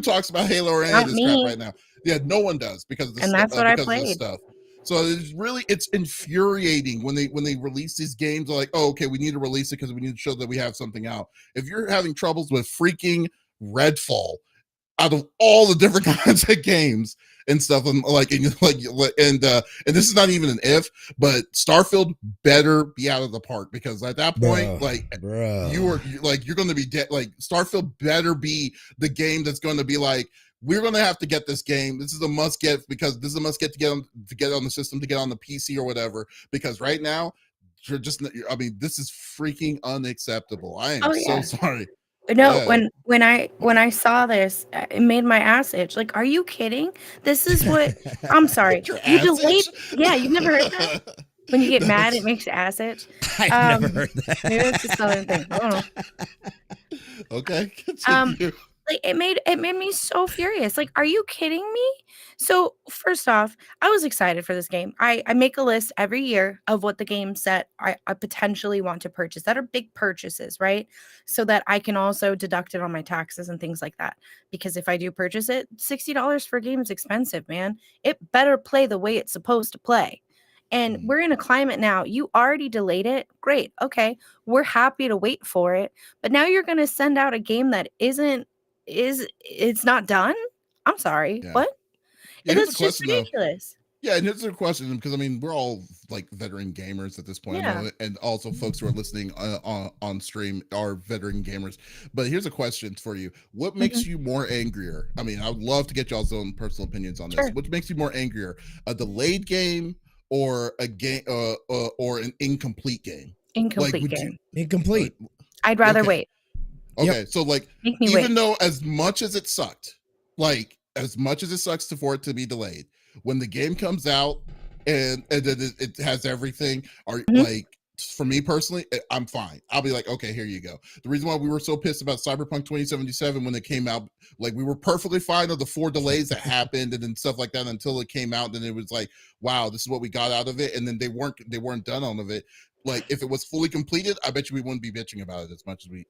talks about Halo or any of this crap right now? Yeah, no one does because of this, and that's what I played. Stuff. So it's infuriating when they release these games. Like, oh, okay, we need to release it because we need to show that we have something out. If you're having troubles with freaking Redfall, out of all the different kinds of games and stuff, and this is not even an if, but Starfield better be out of the park because at that point, you're going to be dead. Like Starfield better be the game that's going to be like, we're going to have to get this game. This is a must get because this is a must get to get on the system, to get on the PC or whatever. Because right now, this is freaking unacceptable. I am so sorry. No, when I saw this, it made my ass itch. Like, are you kidding? This is what I'm sorry. You delayed. Yeah, you've never heard that. When you get mad, it makes your ass itch. I've never heard that. Maybe it's a southern thing. I don't know. Okay. Continue. Like it made me so furious. Like, are you kidding me? So first off, I was excited for this game. I make a list every year of what the games that I potentially want to purchase that are big purchases, right? So that I can also deduct it on my taxes and things like that. Because if I do purchase it, $60 for a game is expensive, man. It better play the way it's supposed to play. And we're in a climate now. You already delayed it. Great. Okay. We're happy to wait for it. But now you're going to send out a game that it's not done? I'm sorry. Yeah. What? Yeah, it is just ridiculous. Yeah, and here's a question, because I mean, we're all like veteran gamers at this point, and also folks who are listening on stream are veteran gamers. But here's a question for you: what makes you more angrier? I mean, I would love to get y'all's own personal opinions on this. Sure. What makes you more angrier? A delayed game or a game or an incomplete game? Incomplete game. Incomplete. I'd rather wait. Okay, so like, even though as much as it sucks for it to be delayed, when the game comes out and it has everything, like, for me personally, I'm fine. I'll be like, okay, here you go. The reason why we were so pissed about Cyberpunk 2077 when it came out, like, we were perfectly fine of the 4 delays that happened and then stuff like that until it came out. And then it was like, wow, this is what we got out of it. And then they weren't done on of it. Like, if it was fully completed, I bet you we wouldn't be bitching about it as much as we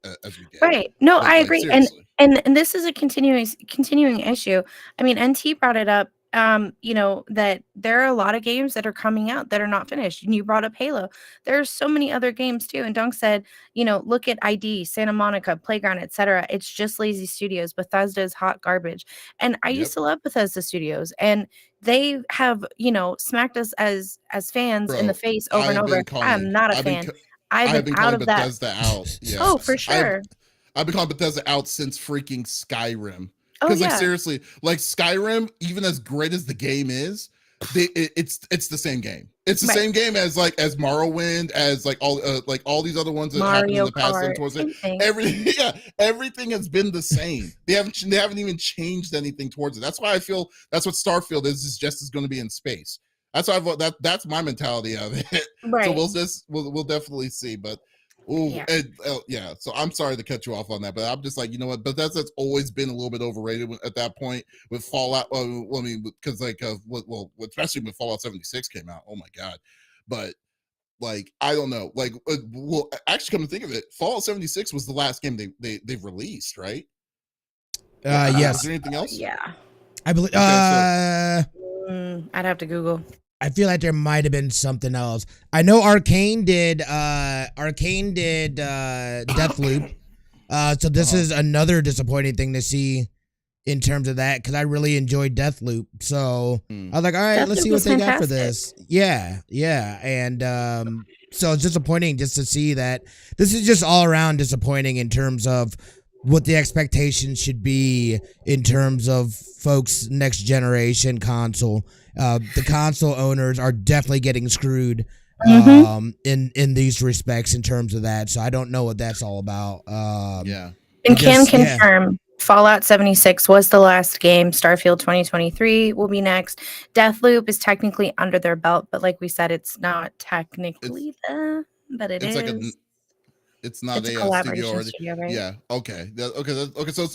did. Right. No, like, I agree. Seriously. And this is a continuing issue. I mean, NT brought it up. That there are a lot of games that are coming out that are not finished. And you brought up Halo. There's so many other games too. And Dunk said, look at ID, Santa Monica, Playground, etc. It's just lazy studios. Bethesda is hot garbage. And I used to love Bethesda Studios, and they have, smacked us as fans in the face over and over. I'm not a fan. I've been out of that. Bethesda out. Yes. Oh, for sure. I've been calling Bethesda out since freaking Skyrim. Because like, seriously, like Skyrim, even as great as the game is, it's the same game. It's the same game as Morrowind, as like all these other ones that happened in the past. And towards it, everything has been the same. They haven't even changed anything towards it. That's why I feel that's what Starfield is just as going to be in space. That's why that's my mentality of it. Right. So we'll definitely see, but. So I'm sorry to cut you off on that, but I'm just like, you know what? But that's always been a little bit overrated at that point with Fallout. Because especially when Fallout 76 came out. Oh my god! But like, I don't know. Like, actually, come to think of it, Fallout 76 was the last game they've released, right? Yes. Is there anything else? Yeah, I believe. I'd have to Google. I feel like there might have been something else. I know Arcane did Deathloop. So this is another disappointing thing to see in terms of that, because I really enjoyed Deathloop. So I was like, all right, let's see what they got for this. Yeah. And so it's disappointing just to see that. This is just all around disappointing in terms of what the expectations should be in terms of folks' next generation console. The console owners are definitely getting screwed in these respects in terms of that. So I don't know what that's all about. Yeah. And can confirm Fallout 76 was the last game. Starfield 2023 will be next. Deathloop is technically under their belt, but like we said, it's not technically but it is. It's not It's a a collaboration studio, studio, right? Yeah. Okay. Okay. So it's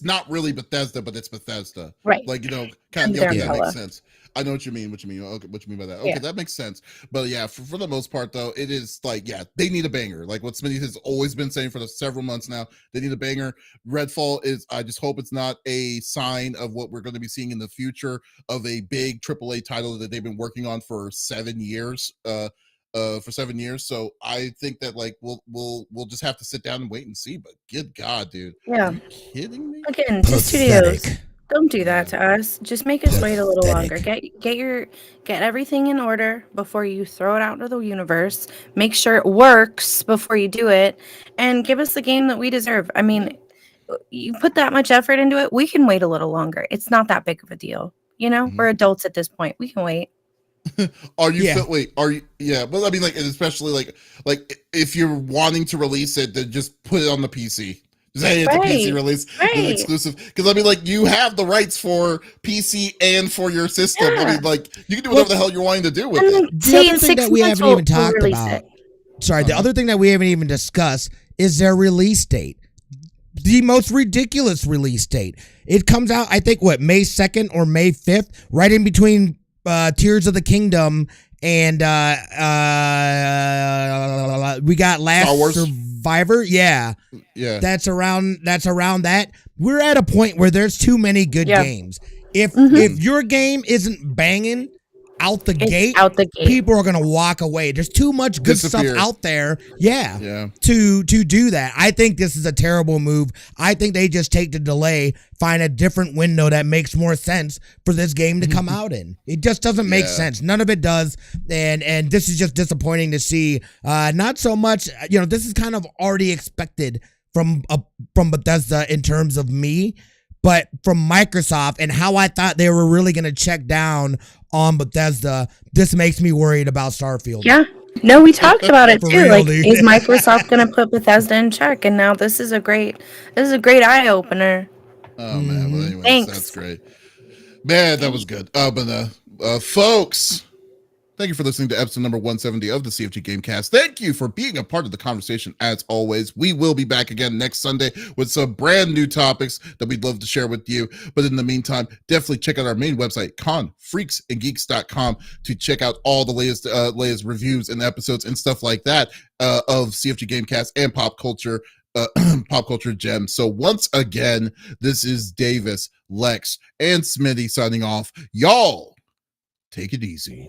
not really Bethesda, but it's Bethesda. Right. Like, kind Under of, their that umbrella. makes sense. I know what you mean. Okay, what you mean by that? Okay, Yeah. that makes sense. But yeah, for the most part, though, it is like, they need a banger. Like what Smitty has always been saying for the several months now. They need a banger. Redfall is. I just hope it's not a sign of what we're going to be seeing in the future of a big AAA title that they've been working on for 7 years. For 7 years. So I think that like we'll just have to sit down and wait and see. But good God, dude. Yeah. Are you kidding me? Again, to studios. Don't do that to us. Just make us wait a little longer. Get everything in order before you throw it out into the universe. Make sure it works before you do it, and give us the game that we deserve. I mean, you put that much effort into it, we can wait a little longer. It's not that big of a deal. We're adults at this point. We can wait. Are you but I mean, like, especially like if you're wanting to release it, then just put it on the PC. Just say it's a PC release, the exclusive. Because I mean, like, you have the rights for PC and for your system. I mean, like, you can do whatever the hell you're wanting to do with it. The other thing that we haven't even talked about, the other thing that we haven't even discussed is their release date. The most ridiculous release date. It comes out, I think, May 2nd or May 5th, right in between Tears of the Kingdom and we got Last Survivor. Yeah. That's around that. We're at a point where there's too many good games. If your game isn't banging out the gate, people are gonna walk away. There's too much good stuff out there. To do that. I think this is a terrible move. I think they just take the delay, find a different window that makes more sense for this game to come out in. It just doesn't make sense. None of it does. And this is just disappointing to see. Not so much, this is kind of already expected from Bethesda in terms of me. But from Microsoft and how I thought they were really going to check down on Bethesda, this makes me worried about Starfield. Yeah. No, we talked about it too. Real, dude. Is Microsoft going to put Bethesda in check? And now this is a great eye opener. Oh man, well, anyways, Thanks. That's great. Man, that was good. Folks, thank you for listening to episode number 170 of the CFG Game Cast. Thank you for being a part of the conversation as always. We will be back again next Sunday with some brand new topics that we'd love to share with you. But in the meantime, definitely check out our main website, confreaksandgeeks.com, to check out all the latest reviews and episodes and stuff like that of CFG Game Cast and pop culture gems. So once again, this is Davis, Lex, and Smitty signing off. Y'all, take it easy.